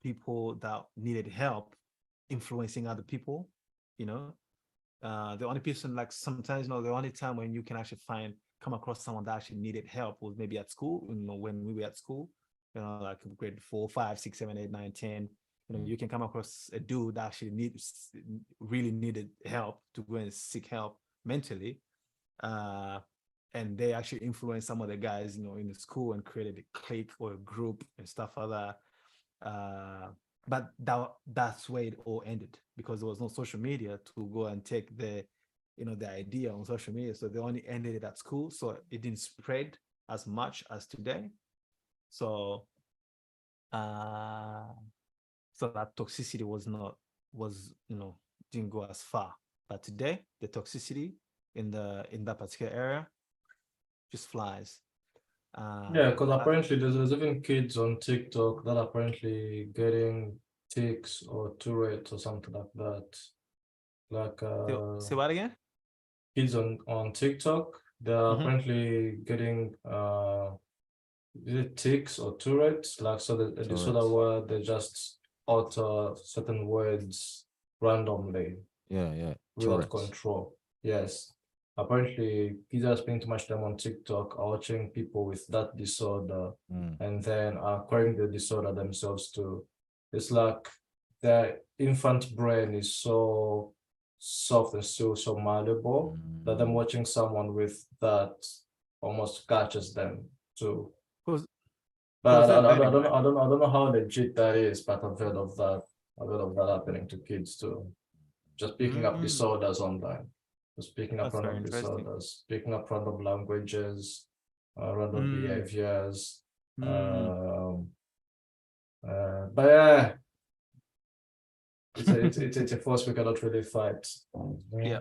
people that needed help influencing other people, you know. The only person, like sometimes, the only time when you can actually come across someone that actually needed help was maybe at school, when we were at school, like grade 4, 5, 6, 7, 8, 9, 10. Mm. You can come across a dude that actually really needed help to go and seek help mentally. Uh, and they actually influenced some of the guys, in the school and created a clique or a group and stuff like that. But that's where it all ended because there was no social media to go and take the idea on social media. So they only ended it at school. So it didn't spread as much as today. So uh so that toxicity didn't go as far. But today the toxicity in that particular area just flies. Yeah, because I, apparently there's even kids on TikTok that are apparently getting tics or Tourette's or something like that. Like say what again? kids on TikTok, they're Mm-hmm. apparently getting is it tics or Tourette's, like so the disorder Tourette's. where they just utter certain words randomly Yeah, without Tourette's. control. Yes. Apparently, kids are spending too much time on TikTok are watching people with that disorder Mm. and then are acquiring the disorder themselves too. It's like their infant brain is so soft and still so malleable that them Mm. watching someone with that almost catches them too. Who's But who's I that don't, I learning, don't, right? I don't, I don't know how legit that is, but I've heard of that. I've heard of that happening to kids too. Just picking up Mm, disorders online, just picking up that's very random interesting. disorders, picking up random languages, random Mm, behaviors. mm. Um, but yeah, it's a force we cannot really fight. Yeah.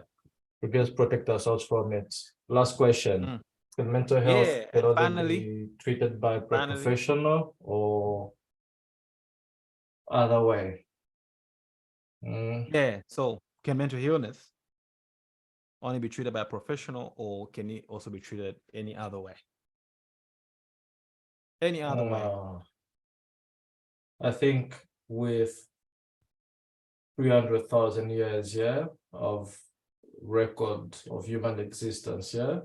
We just protect ourselves from it. Last question: Mm. can mental health Yeah. can And only finally, be treated by a finally, professional or other way? Mm. yeah. So can mental illness only be treated by a professional, or can it also be treated any other way? Any other way. Uh, I think with 300,000 years, yeah, of record of human existence, yeah,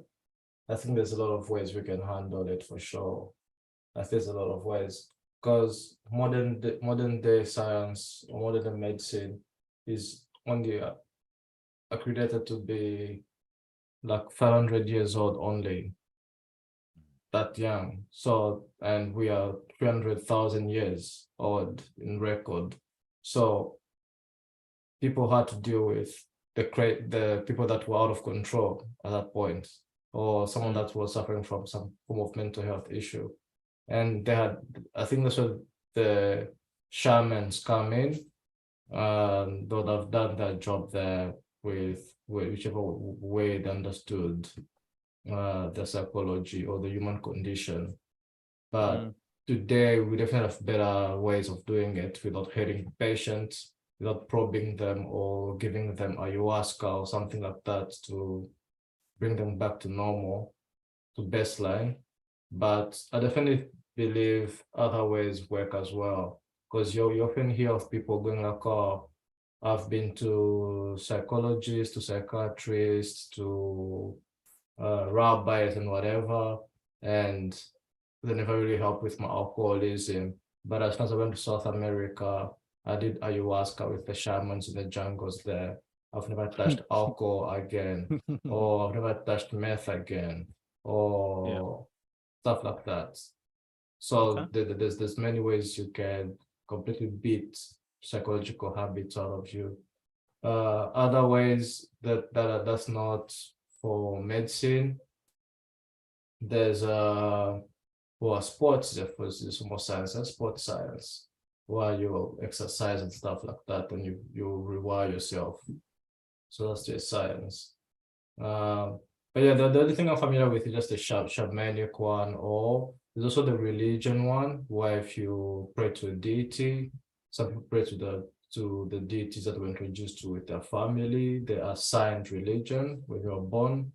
I think there's a lot of ways we can handle it for sure. I think there's a lot of ways because modern day science or modern day medicine is only accredited to be like 500 years old only, that young. So, and we are 300,000 years old in record. So people had to deal with the people that were out of control at that point, or someone Mm. that was suffering from some form of mental health issue. And they had, I think that's where the shamans come in They would have done their job there with whichever way they understood the psychology or the human condition. But today we definitely have better ways of doing it without hurting patients, without probing them or giving them ayahuasca or something like that to bring them back to normal, to baseline. But I definitely believe other ways work as well, because you often hear of people going like, oh, I've been to psychologists, to psychiatrists, to rabbis and whatever, and they never really helped with my alcoholism. But as soon as I went to South America, I did ayahuasca with the shamans in the jungles there. I've never touched alcohol again, or I've never touched meth again, or stuff like that. So there's many ways you can completely beat psychological habits out of you. Other ways that's not for medicine. There's well, sports is more science and sports science, where you exercise and stuff like that, and you rewire yourself. So that's just science. But yeah, the other thing I'm familiar with is just the shamanic one, or there's also the religion one, where if you pray to a deity, some people pray to the deities that were introduced to with their family. They are assigned religion when you're born.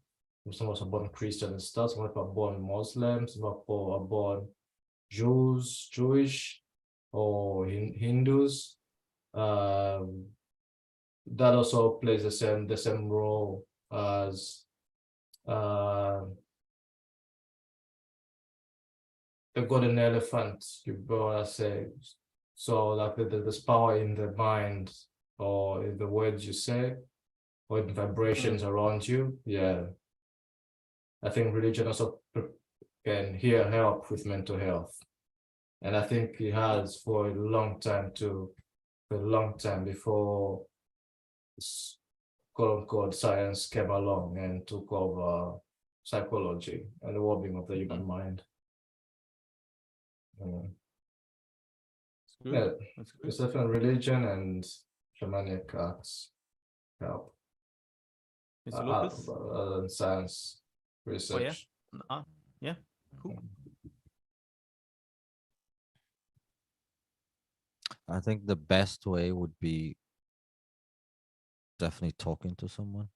Some of us are born Christian and stuff, some of us are born Muslims, some of us are born Jewish, or Hindus. That also plays the same role as the golden elephant, you better say. So like there's power in the mind, or in the words you say, or in vibrations around you. Yeah, I think religion also can here help with mental health, and I think it has for a long time too, for a long time before quote unquote science came along and took over psychology and the well-being of the human mind. Yeah, it's definitely religion and shamanic arts help. Science research. Yeah, cool. I think the best way would be definitely talking to someone.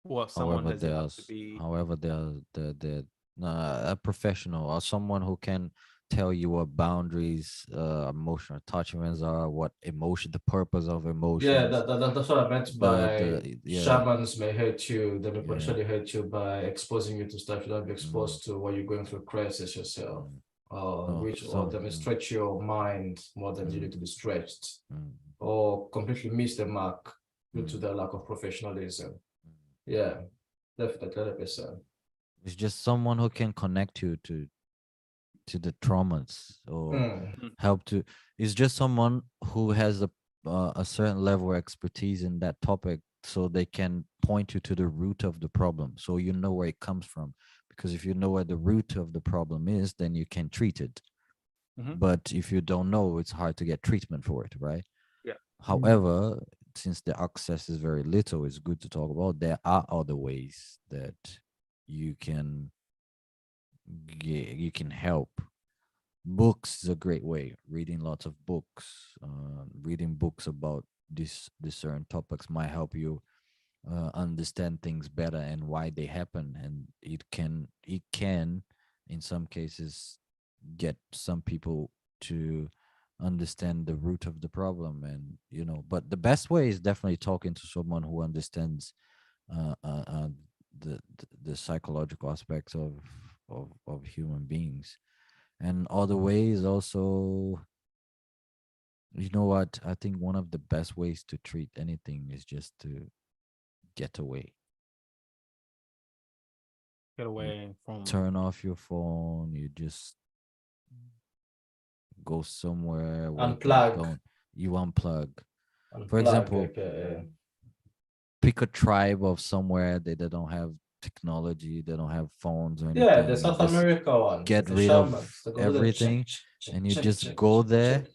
Well, someone However, has to be. however, they're a professional or someone who can tell you what boundaries, emotional attachments are, what emotion, the purpose of emotions. Yeah, that's what I meant by shamans may hurt you. They may potentially hurt you by exposing you to stuff you don't be exposed to while you're going through crisis yourself. Or they may stretch your mind more than you need to be stretched, or completely miss the mark due to the lack of professionalism. Yeah, definitely 100%. It's just someone who can connect you to the traumas or help to. It's just someone who has a certain level of expertise in that topic, so they can point you to the root of the problem, so you know where it comes from. Because if you know where the root of the problem is, then you can treat it. But if you don't know, it's hard to get treatment for it, right? Yeah. However, since the access is very little, it's good to talk about. There are other ways that you can help. Books is a great way. Reading lots of books, reading books about these certain topics might help you understand things better and why they happen. And it can in some cases get some people to understand the root of the problem. And but the best way is definitely talking to someone who understands uh, uh, uh, the psychological aspects of human beings. And other ways also, what, I think one of the best ways to treat anything is just to get away. Get away from. Turn off your phone. You just go somewhere where Unplug. You unplug. For example, pick a tribe of somewhere that they don't have technology, they don't have phones or anything. Yeah, the South America one. Get rid of everything, and you just go there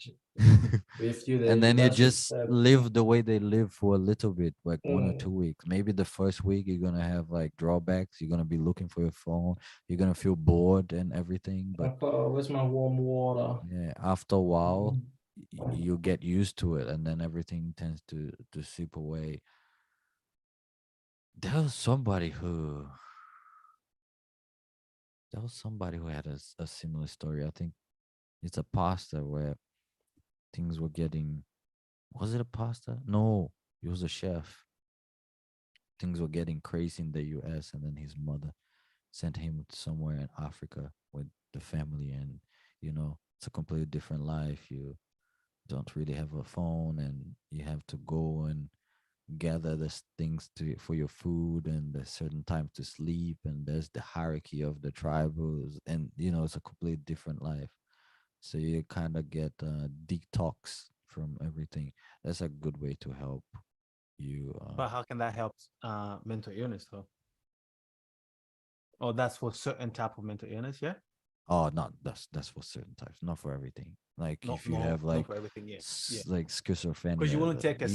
With you, And then you that's a just step. live the way they live for a little bit, like 1 or 2 weeks. Mm. Maybe the first week you're gonna have like drawbacks. You're gonna be looking for your phone. You're gonna feel bored and everything. But Papa, where's my warm water? yeah, after a while, Mm. you get used to it, and then everything tends to seep away. There was somebody who had a similar story. I think it's a pastor where things were getting. Was it a pastor? No, he was a chef. Things were getting crazy in the U.S. and then his mother sent him somewhere in Africa with the family, and it's a completely different life. You don't really have a phone, and you have to go and gather the things for your food, and there's certain time to sleep, and there's the hierarchy of the tribals, and it's a completely different life. So you kind of get detox from everything. That's a good way to help you. But how can that help mental illness though? Oh, that's for certain type of mental illness, yeah? Oh, not that's for certain types, not for everything. Like No, if you no, have not like for everything, yeah. Yeah. like Because you schizophrenia, wouldn't take you-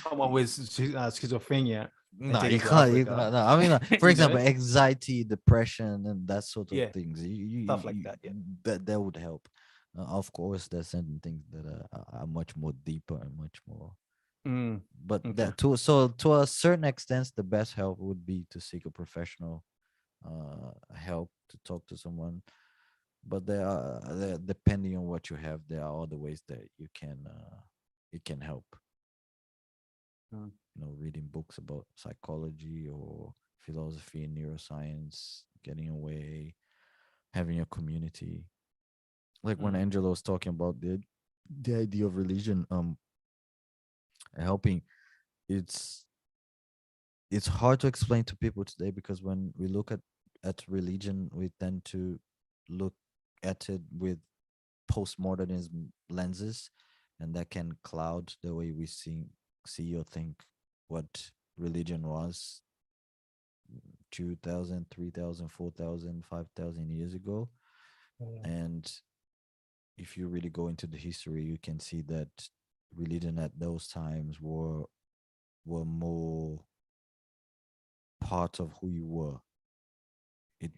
someone with schizophrenia and no, take you it to can't. You Africa, can't. No, I mean, for you know? example, anxiety, depression, and that sort of Yeah, things. stuff like that, yeah. That would help. Of course, there's certain things that are much more deeper and much more. Mm, But okay. that to a certain extent, the best help would be to seek a professional help, to talk to someone. But depending on what you have, there are other ways that it can help. Mm, Reading books about psychology or philosophy and neuroscience, getting away, having a community. Like when mm, Angela was talking about the idea of religion, helping, it's it's hard to explain to people today, because when we look at religion, we tend to look at it with postmodernism lenses, and that can cloud the way we see or think what religion was 2,000, 3,000, 4,000, 5,000 years ago. Mm. And if you really go into the history, you can see that religion at those times were more part of who you were.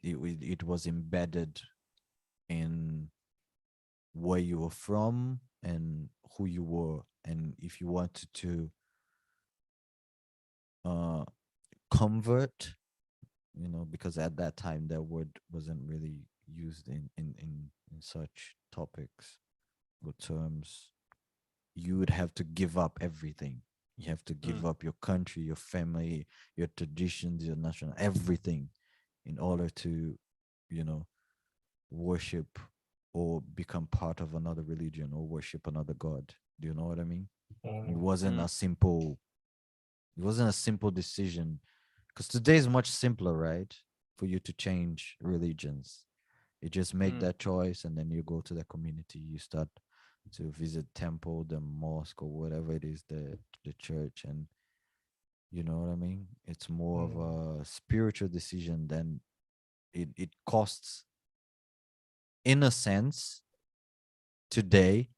It was embedded in where you were from and who you were. And if you wanted to uh convert, because at that time that word wasn't really used in such topics or terms, you would have to give up everything. You have to mm, give up your country, your family, your traditions, your national everything, in order to you know worship or become part of another religion or worship another god. Do you know what I mean? it Mm. wasn't mm, a simple it wasn't a simple decision, because today is much simpler, right? For you to change religions, you just make mm, that choice, and then you go to the community, you start to visit temple, the mosque, or whatever it is, the church. And you know what I mean? It's more of Mm. a spiritual decision than it costs. In a sense, today,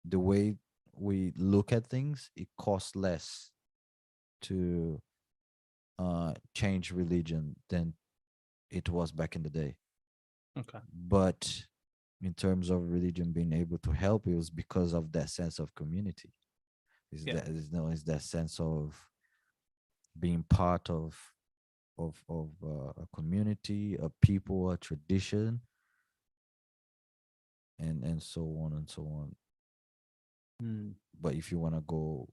the way we look at things, it costs less to change religion than it was back in the day. okay. But in terms of religion being able to help, it was because of that sense of community. Yeah. Is that sense of being part of a community, a people, a tradition, and so on and so on. Mm, But if you want to go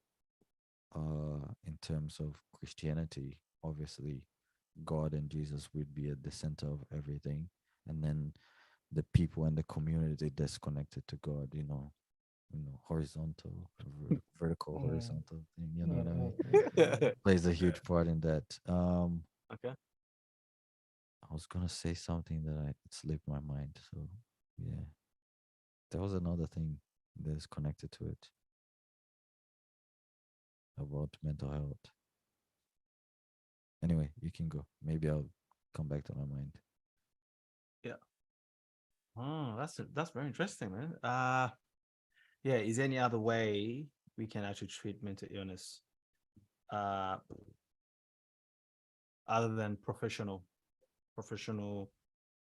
in terms of Christianity, obviously God and Jesus would be at the center of everything, and then the people and the community that's connected to God, horizontal, vertical, Mm. horizontal thing, you know what I mean? Mm. Plays a huge part in that. okay. I was gonna say something that it slipped my mind. So yeah, there was another thing that is connected to it about mental health. Anyway, you can go. Maybe I'll come back to my mind. Yeah. Oh, that's very interesting, man. Yeah, is there any other way we can actually treat mental illness uh other than professional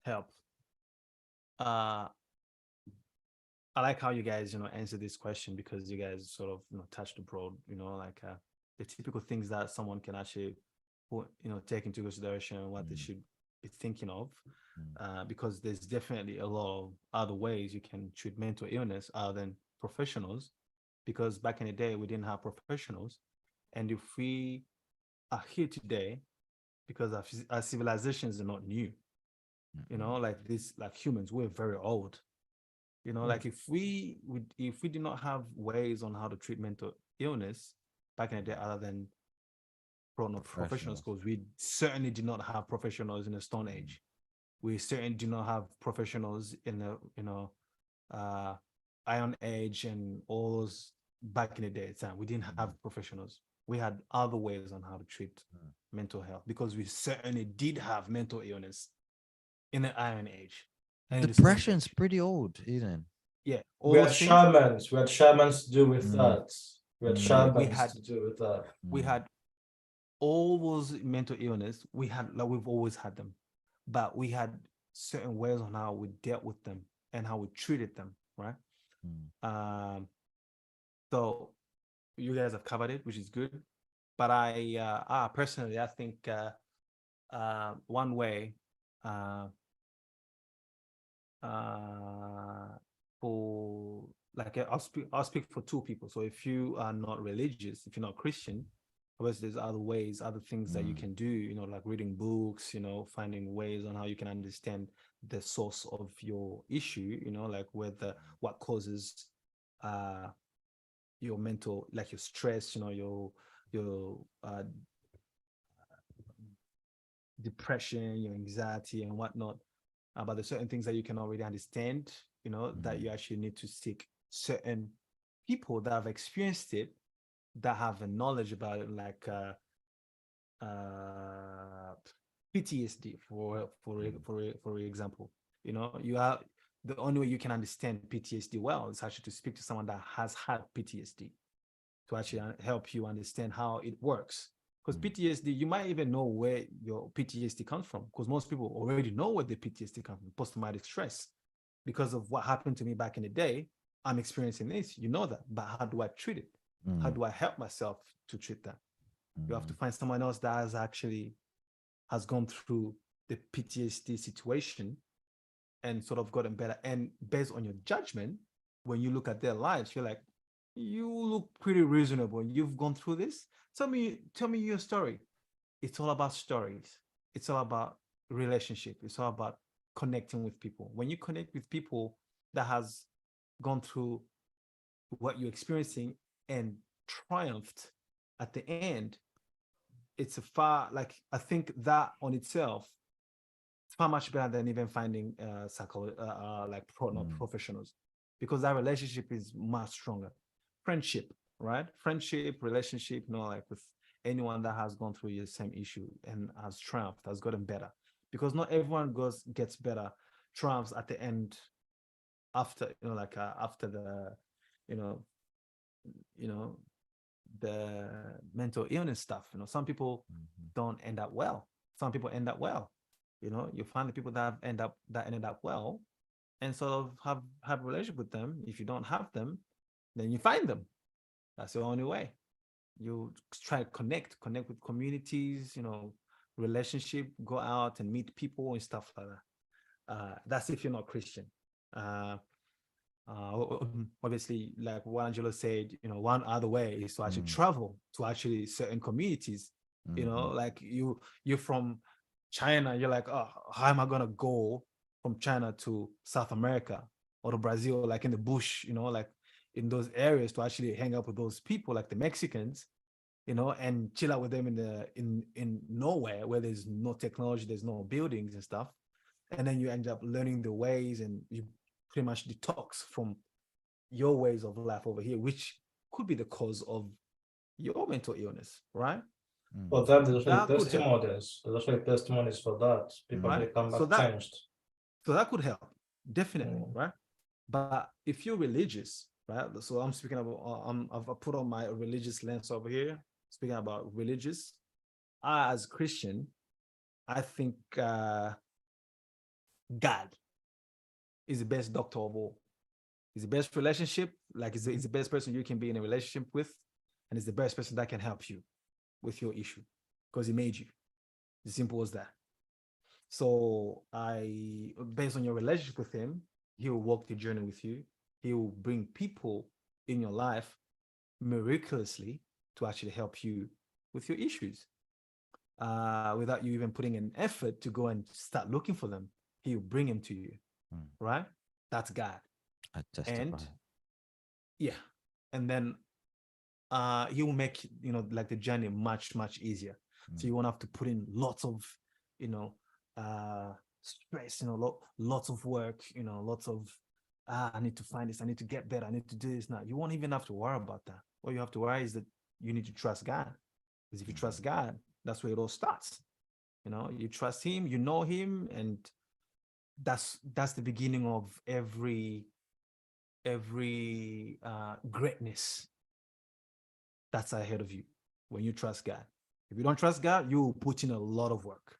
help? Uh I like how you guys, answer this question, because you guys sort of, touched broad, like the typical things that someone can actually take into consideration, what they Mm, should be thinking of. mm, Because there's definitely a lot of other ways you can treat mental illness other than professionals. Because back in the day, we didn't have professionals. And if we are here today, because our civilizations are not new, mm, like this, like humans, we're very old. Like if we did not have ways on how to treat mental illness back in the day other than professional professionals. schools, we certainly did not have professionals in the Stone Mm, Age. We certainly do not have professionals in the uh Iron Age and all those back in the day time. We didn't mm, have professionals. We had other ways on how to treat mm. mental health, because we certainly did have mental illness in the Iron Age and in the Stone Depression's Age. pretty old, Eden. Yeah, We all had those things. shamans. We had shamans to do with Mm, that. We had Yeah, mm, shamans to do with that. we mm, had all those mental illness. We had, like, we've always had them, but we had certain ways on how we dealt with them and how we treated them, right? mm, um so you guys have covered it, which is good. But I personally, I think one way uh uh for, like, I'll speak for two people. So if you are not religious, if you're not Christian, obviously there's other ways, other things that you mm, can do, like reading books, finding ways on how you can understand the source of your issue, like whether what causes uh your mental, like your stress, your depression, your anxiety and whatnot. But there's certain things that you can already understand, that you mm, actually need to seek certain people that have experienced it, that have a knowledge about it, like uh, PTSD, mm, for example. You are the only way you can understand PTSD well is actually to speak to someone that has had PTSD, to actually help you understand how it works. Because mm, PTSD, you might even know where your PTSD comes from, because most people already know where the PTSD comes from, post-traumatic stress. Because of what happened to me back in the day, I'm experiencing this, that. But how do I treat it? How mm, do I help myself to treat that? You have to mm, find someone else that has gone through the PTSD situation and sort of gotten better. And based on your judgment, when you look at their lives, you're like, you look pretty reasonable. You've gone through this. Tell me your story. It's all about stories. It's all about relationship. It's all about connecting with people. When you connect with people that has gone through what you're experiencing and triumphed at the end, it's a far, like, I think that on itself, it's far much better than even finding like not mm, professionals, because that relationship is much stronger. Friendship, right? Friendship, relationship, like with anyone that has gone through the same issue and has triumphed, has gotten better. Because not everyone gets better, triumphs at the end, after, like after the, you know, you know, the mental illness stuff. Some people mhm, don't end up well. Some people end up well. You find the people that ended up well, and sort of have a relationship with them. If you don't have them, then you find them. That's the only way. You try to connect with communities. Relationship, go out and meet people and stuff like that. That's if you're not Christian. Uh, Obviously, like what Angelo said, one other way is to actually mm, travel to actually certain communities. mhm, Like you're from China, you're like, oh, how am I gonna go from China to South America or to Brazil, like in the bush, like in those areas, to actually hang out with those people, like the Mexicans, and chill out with them in nowhere, where there's no technology, there's no buildings and stuff. And then you end up learning the ways, and you pretty much detox from your ways of life over here, which could be the cause of your mental illness, right? mm, But that there's actually That could help, testimonies. There's actually testimonies for that. People mm, right? actually come So back that changed. so that could help, definitely, Mm. right? But if you're religious, right? So I'm speaking about, I've put on my religious lens over here, speaking about religious. I, as Christian, I think God is the best doctor of all. He's the best relationship, like he's the best person you can be in a relationship with, and he's the best person that can help you with your issue because he made you. As simple as that. So based on your relationship with him, he will walk the journey with you. He will bring people in your life miraculously to actually help you with your issues, without you even putting an effort to go and start looking for them. He will bring them to you, right? That's God. I testify. And yeah, and then he will make, like the journey much, much easier. So you won't have to put in lots of, stress, lots of work, lots of, I need to find this, I need to get better, I need to do this now. You won't even have to worry about that. All you have to worry is that you need to trust God. Because if you trust God, that's where it all starts. You trust him, you know him, and that's the beginning of every greatness that's ahead of you when you trust God. If you don't trust God, you will put in a lot of work.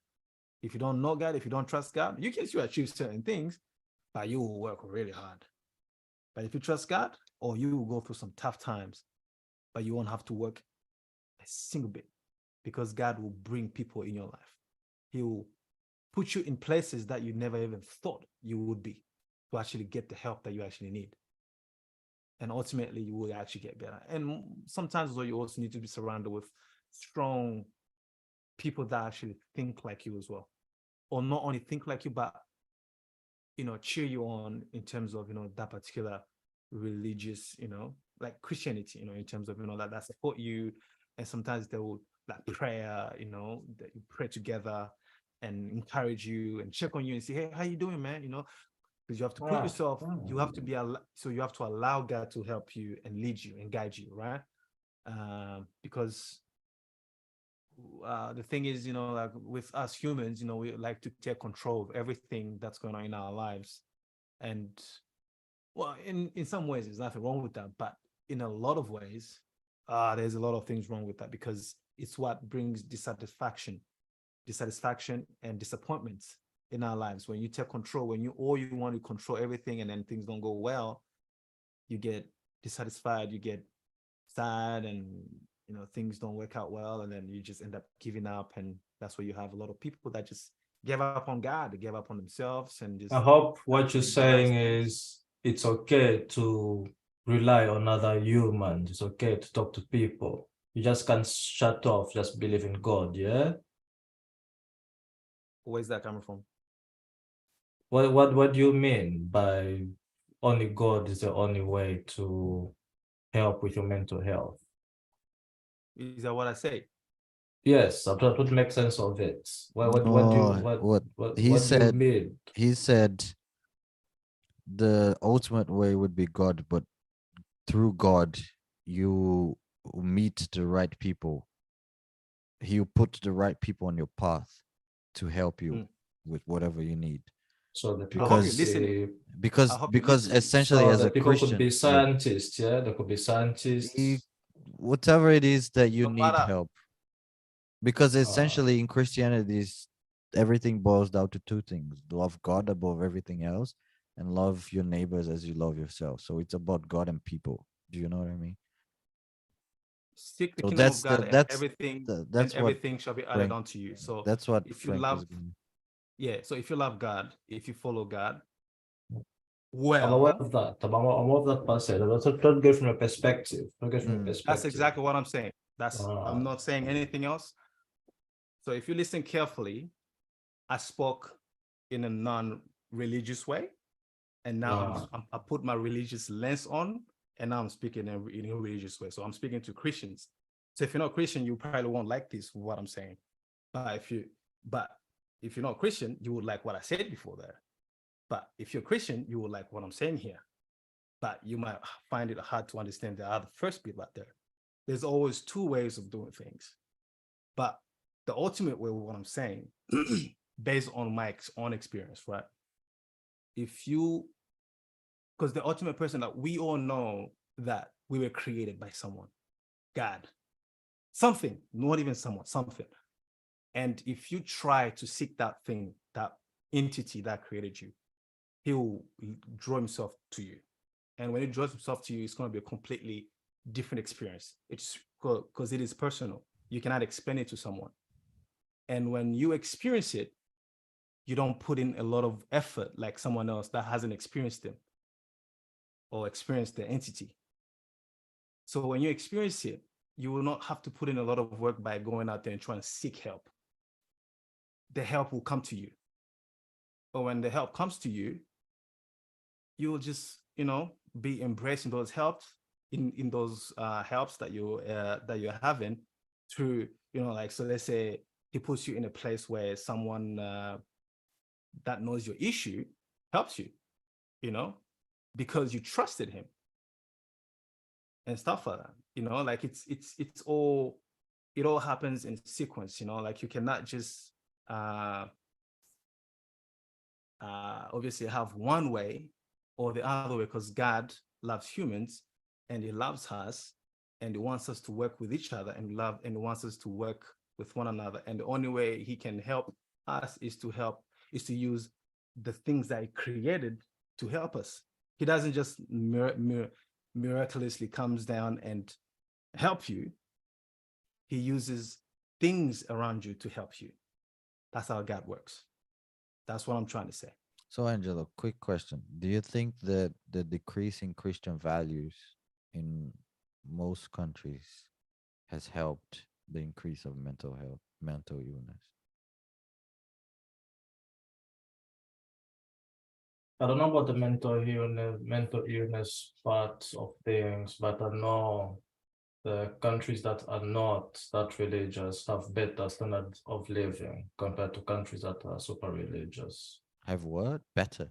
If you don't know God, if you don't trust God, you can still achieve certain things, but you will work really hard. But if you trust God, or you will go through some tough times, but you won't have to work a single bit because God will bring people in your life. He will put you in places that you never even thought you would be to actually get the help that you actually need. And ultimately, you will actually get better. And sometimes you also need to be surrounded with strong people that actually think like you as well, or not only think like you, but cheer you on in terms of that particular religious, like Christianity, in terms of that support you. And sometimes they will, like, prayer, that you pray together and encourage you and check on you and say, hey, how you doing, man? Because you have to put yourself, you have to be, so you have to allow God to help you and lead you and guide you, right? Because the thing is, like with us humans, we like to take control of everything that's going on in our lives. And well, in some ways, there's nothing wrong with that. But in a lot of ways, there's a lot of things wrong with that, because it's what brings dissatisfaction and disappointments in our lives. When you take control, when you want to control everything, and then things don't go well, you get dissatisfied, you get sad, and things don't work out well, and then you just end up giving up. And that's where you have a lot of people that just give up on God, they give up on themselves, and just, I hope what you're saying things. is it's okay to rely on other humans. It's okay to talk to people. You just can't shut off, just believe in God, yeah? Where's that coming from? What do you mean by only God is the only way to help with your mental health? Is that what I say? Yes, I'm trying to make sense of it. What he do you said, mean? he said the ultimate way would be God, but through God, you meet the right people. He'll put the right people on your path to help you with whatever you need. So the people I hope could you're listening. be, Because essentially, so as the a people could Christian, be scientists, yeah? They could be scientists. whatever it is that you No need matter. help, because Uh, essentially in Christianity, everything boils down to two things: love God above everything else, and love your neighbors as you love yourself. So it's about God and people. Do you know what I mean? Seek the So kingdom of that's God, the and that's everything the, and that's what everything shall be added Frank onto you. So that's what if you Frank love, is going. so if you love God, if you follow God, I'm aware well, of that. I'm aware of that passage. But don't get from a perspective. Don't get from a that's perspective. exactly what I'm saying. I'm Uh, not saying anything else. So if you listen carefully, I spoke in a non-religious way, and now I put my religious lens on, and now I'm speaking in a religious way. So I'm speaking to Christians. So if you're not Christian, you probably won't like this, what I'm saying. But if you're not Christian, you would like what I said before there. But if you're Christian, you will like what I'm saying here. But you might find it hard to understand the other first bit right there. There's always two ways of doing things. But the ultimate way, what I'm saying, based on my own experience, right? If you, because the ultimate person that we all know that we were created by someone, God, something, not even someone, something. And if you try to seek that thing, that entity that created you, he will draw himself to you. And when he draws himself to you, it's going to be a completely different experience. It's because it is personal. You cannot explain it to someone. And when you experience it, you don't put in a lot of effort like someone else that hasn't experienced them or experienced the entity. So when you experience it, you will not have to put in a lot of work by going out there and trying to seek help. The help will come to you. But when the help comes to you, you will just, be embracing those helps in those helps that you're having through, so let's say he puts you in a place where someone that knows your issue helps you, because you trusted him and stuff like that, like it all happens in sequence, like you cannot just obviously have one way or the other way, because God loves humans and he loves us and he wants us to work with each other and he wants us to work with one another. And the only way he can help us is to use the things that he created to help us. He doesn't just miraculously comes down and help you. He uses things around you to help you. That's how God works. That's what I'm trying to say. So, Angelo, quick question. Do you think that the decrease in Christian values in most countries has helped the increase of mental illness? I don't know about the mental illness part of things, but I know the countries that are not that religious have better standards of living compared to countries that are super religious. Have what? Better?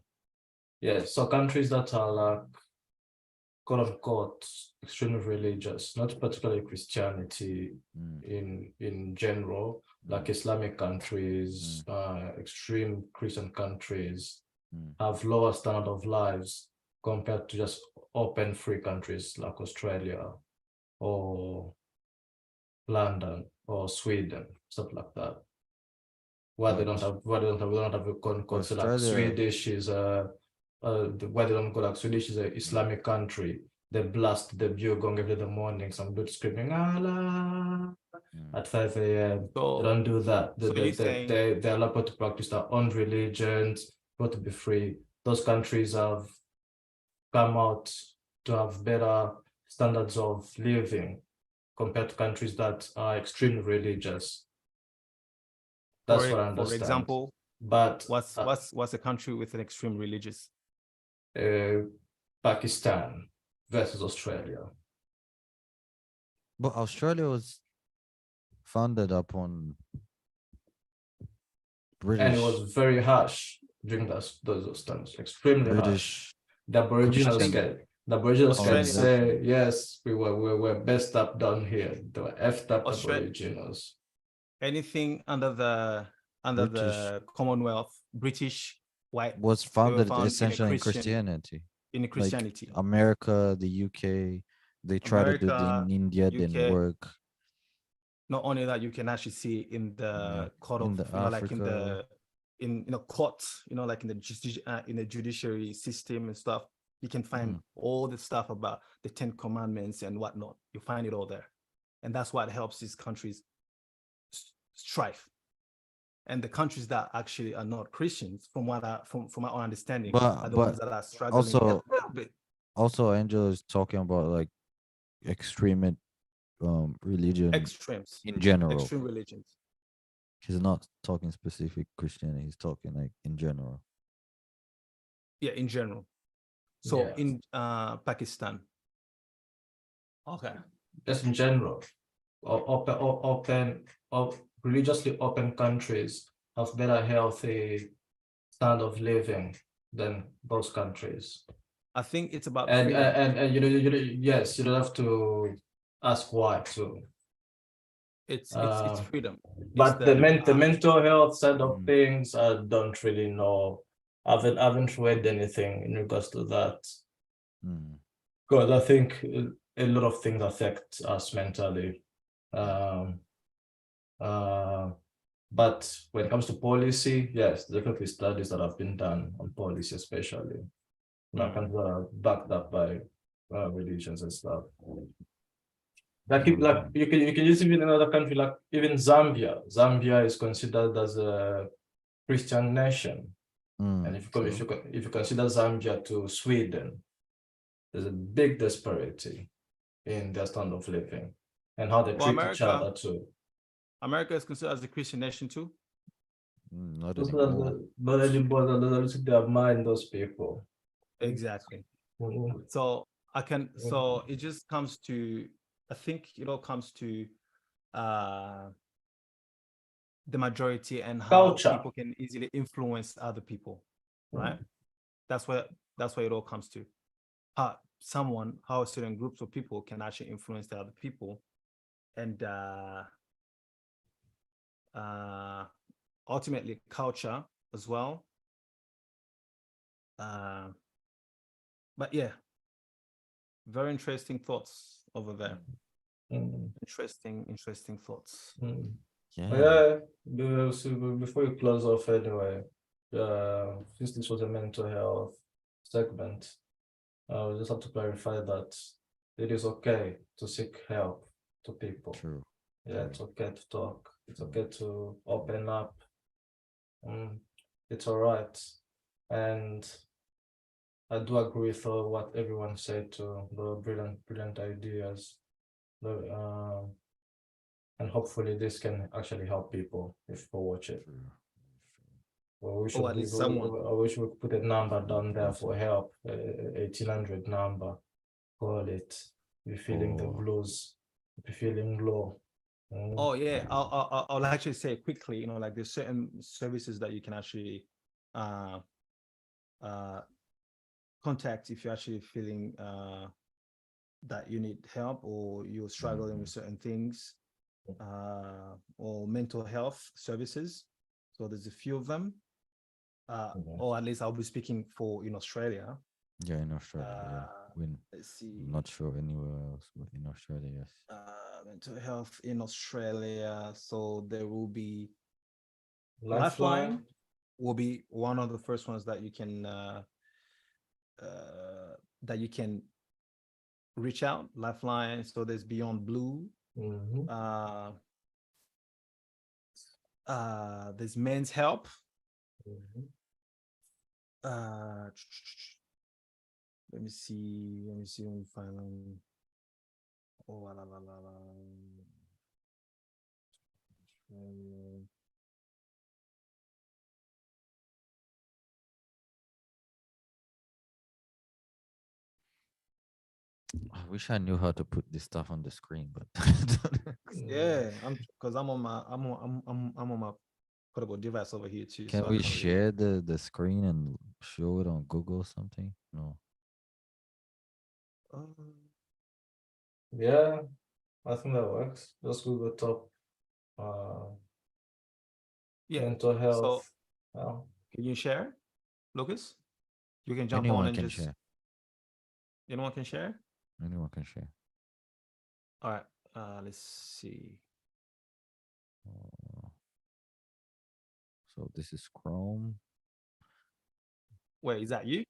Yes, so countries that are like, quote unquote, extremely religious, not particularly Christianity in general, like Islamic countries, extreme Christian countries, have lower standard of lives compared to just open free countries like Australia or London or Sweden, stuff like that. Where they don't have a concept like Swedish is where they don't go, like Swedish is an Islamic country. They blast the bugong every morning, some dude screaming Allah at 5 a.m. They don't do that. They're allowed to practice their own religions, got to be free. Those countries have come out to have better standards of living compared to countries that are extremely religious. That's what I understand. For example, but what's a country with an extreme religious? Pakistan versus Australia. But Australia was founded upon British, and it was very harsh during those times, extremely harsh. The Aboriginals can say, yes, we were messed up down here. They were effed up Aboriginals. Anything under the Commonwealth, British, white, was founded essentially in Christianity. In Christianity, like America, the UK, they try to do it in India, didn't work. Not only that, you can actually see in the court of, like in a court, like in the judiciary system and stuff. You can find all the stuff about the 10 Commandments and whatnot. You find it all there, and that's what helps these countries strive. And the countries that actually are not Christians, from my own understanding, are the ones that are struggling. Also, Angela is talking about like extreme religion, extremes in general. Extreme religions. He's not talking specific Christianity. He's talking like in general. Yeah, in general. So in Pakistan. Okay. Just in general, religiously open countries have better healthy standard of living than those countries. I think it's about and yes, you don't have to ask why too. It's freedom. But the mental health side of things, I don't really know. I haven't read anything in regards to that. Because I think a lot of things affect us mentally. But when it comes to policy, yes, definitely studies that have been done on policy, especially countries that are backed up by religions and stuff. Like you can use even another country like even Zambia. Zambia is considered as a Christian nation, and if you consider Zambia to Sweden, there's a big disparity in their standard of living and how they treat each other too. America is considered as a Christian nation too. Not anymore. Not anymore. They have mind those people. Exactly. So so it just comes to, I think it all comes to the majority and how Culture. people can easily influence other people, right? That's what it all comes to. How certain groups of people can actually influence the other people, and ultimately culture as well. But yeah, very interesting thoughts over there. Interesting thoughts. Yeah. So before you close off anyway, since this was a mental health segment, we just have to clarify that it is okay to seek help to people. True. Yeah, it's okay to talk. It's okay to open up. It's all right. And I do agree with what everyone said to the brilliant ideas. And hopefully this can actually help people if people watch it. Well, we should, at least someone. I wish we could put a number down there for help, 1800 number. Call it. If you're feeling the blues, if you're feeling low. Oh yeah, I'll actually say quickly. Like there's certain services that you can actually contact if you're actually feeling that you need help or you're struggling with certain things, or mental health services. So there's a few of them, or at least I'll be speaking for in Australia. Yeah, in Australia. Let's see. I'm not sure anywhere else, but in Australia, yes. Mental health in Australia. So there will be Lifeline will be one of the first ones that you can reach out. Lifeline. So there's Beyond Blue. There's Men's Help. Let me see. Let me find them. Oh, la, la, la, la. I wish I knew how to put this stuff on the screen, but yeah, I'm on my portable device over here too. Can we share the screen and show it on Google or something? No. Yeah, I think that works. Just Google top mental health. So, can you share, Lucas? You can jump Anyone on and can just share. Anyone can share? Anyone can share. All right. Let's see. So this is Chrome. Wait, is that you?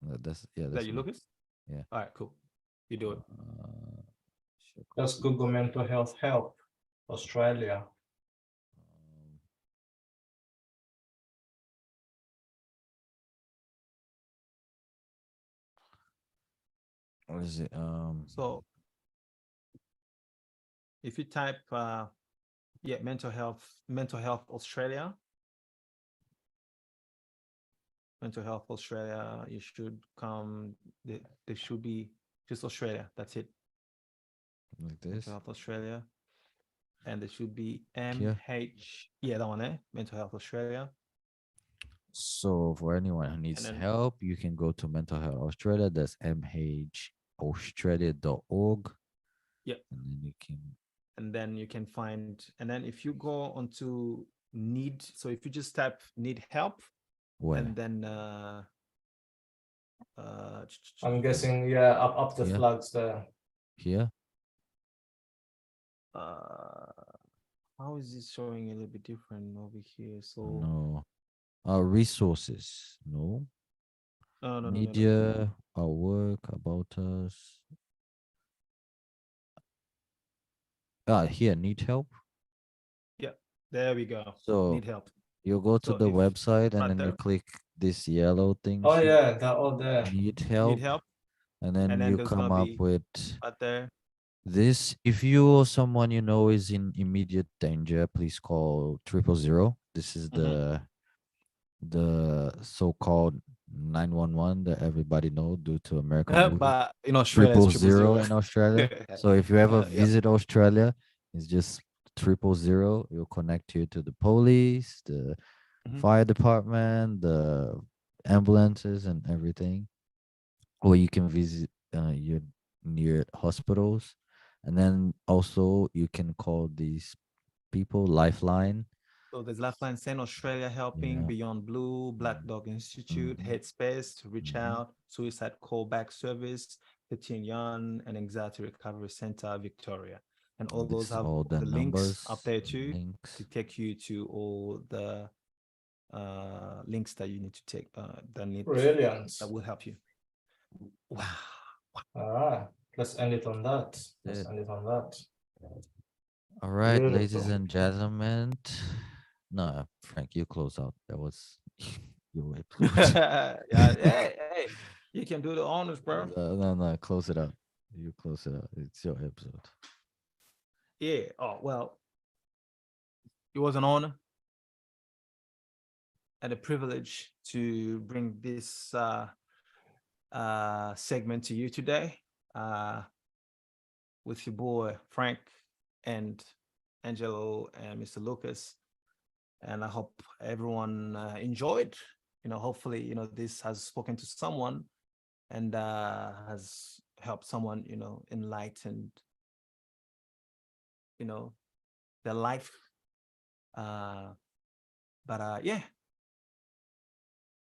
That's you, me. Lucas? Yeah. All right, cool. You do it. Just Google mental health help Australia. What is it? So if you type mental health Australia, you should come. There should be just Australia. That's it. Like this. Mental Health Australia, and there should be MH. Yeah, that one there. Mental Health Australia. So for anyone who needs help, you can go to Mental Health Australia. That's mhaustralia.org. Yeah. And then you can find, and then if you go onto so if you just type need help, where? And then I'm guessing, yeah, up the Yeah. flags there. Here. How is this showing a little bit different over here? So No. Resources. No. no. Media, our work, about us. Here, need help. yeah, there we go. So Need help. you go to So the if website and right then you there, click this yellow thing. Oh here, yeah, that all there. need need help, help, and and then then you there's come gonna up be with right there. this. If you or someone you know is in immediate danger, please call 000. This is Mhm. the so-called 911 that everybody know due to American movie. But in Australia, it's Triple triple zero zero. in Australia. So if you ever Yep. visit Australia, it's just 000. It'll connect you to the police, the Mhm. fire department, the ambulances, and everything. Or you can visit your near hospitals, and then also you can call these people Lifeline. So there's Lifeline Send Australia Helping, Yeah. Beyond Blue, Black Dog Institute, Mm-hmm. Headspace, Reach Mm-hmm. Out, Suicide Callback Service, 13 Young, and Anxiety Recovery Center, Victoria. And all those This have all the the links up numbers, there too to links. take you to all the links that you need to take Brilliant. that will help you. Wow. All right, let's end it on that. Let's It. end it on that. All right, ladies Beautiful. and gentlemen. No, Frank, you close out. That was your episode. Yeah, hey, you can do the honors, bro. No, close it out. You close it out. It's your episode. Yeah. Oh, well, it was an honor and a privilege to bring this segment to you today with your boy Frank and Angelo and Mr. Lucas. And I hope everyone enjoyed. Hopefully, this has spoken to someone and has helped someone, enlightened, their life. But yeah,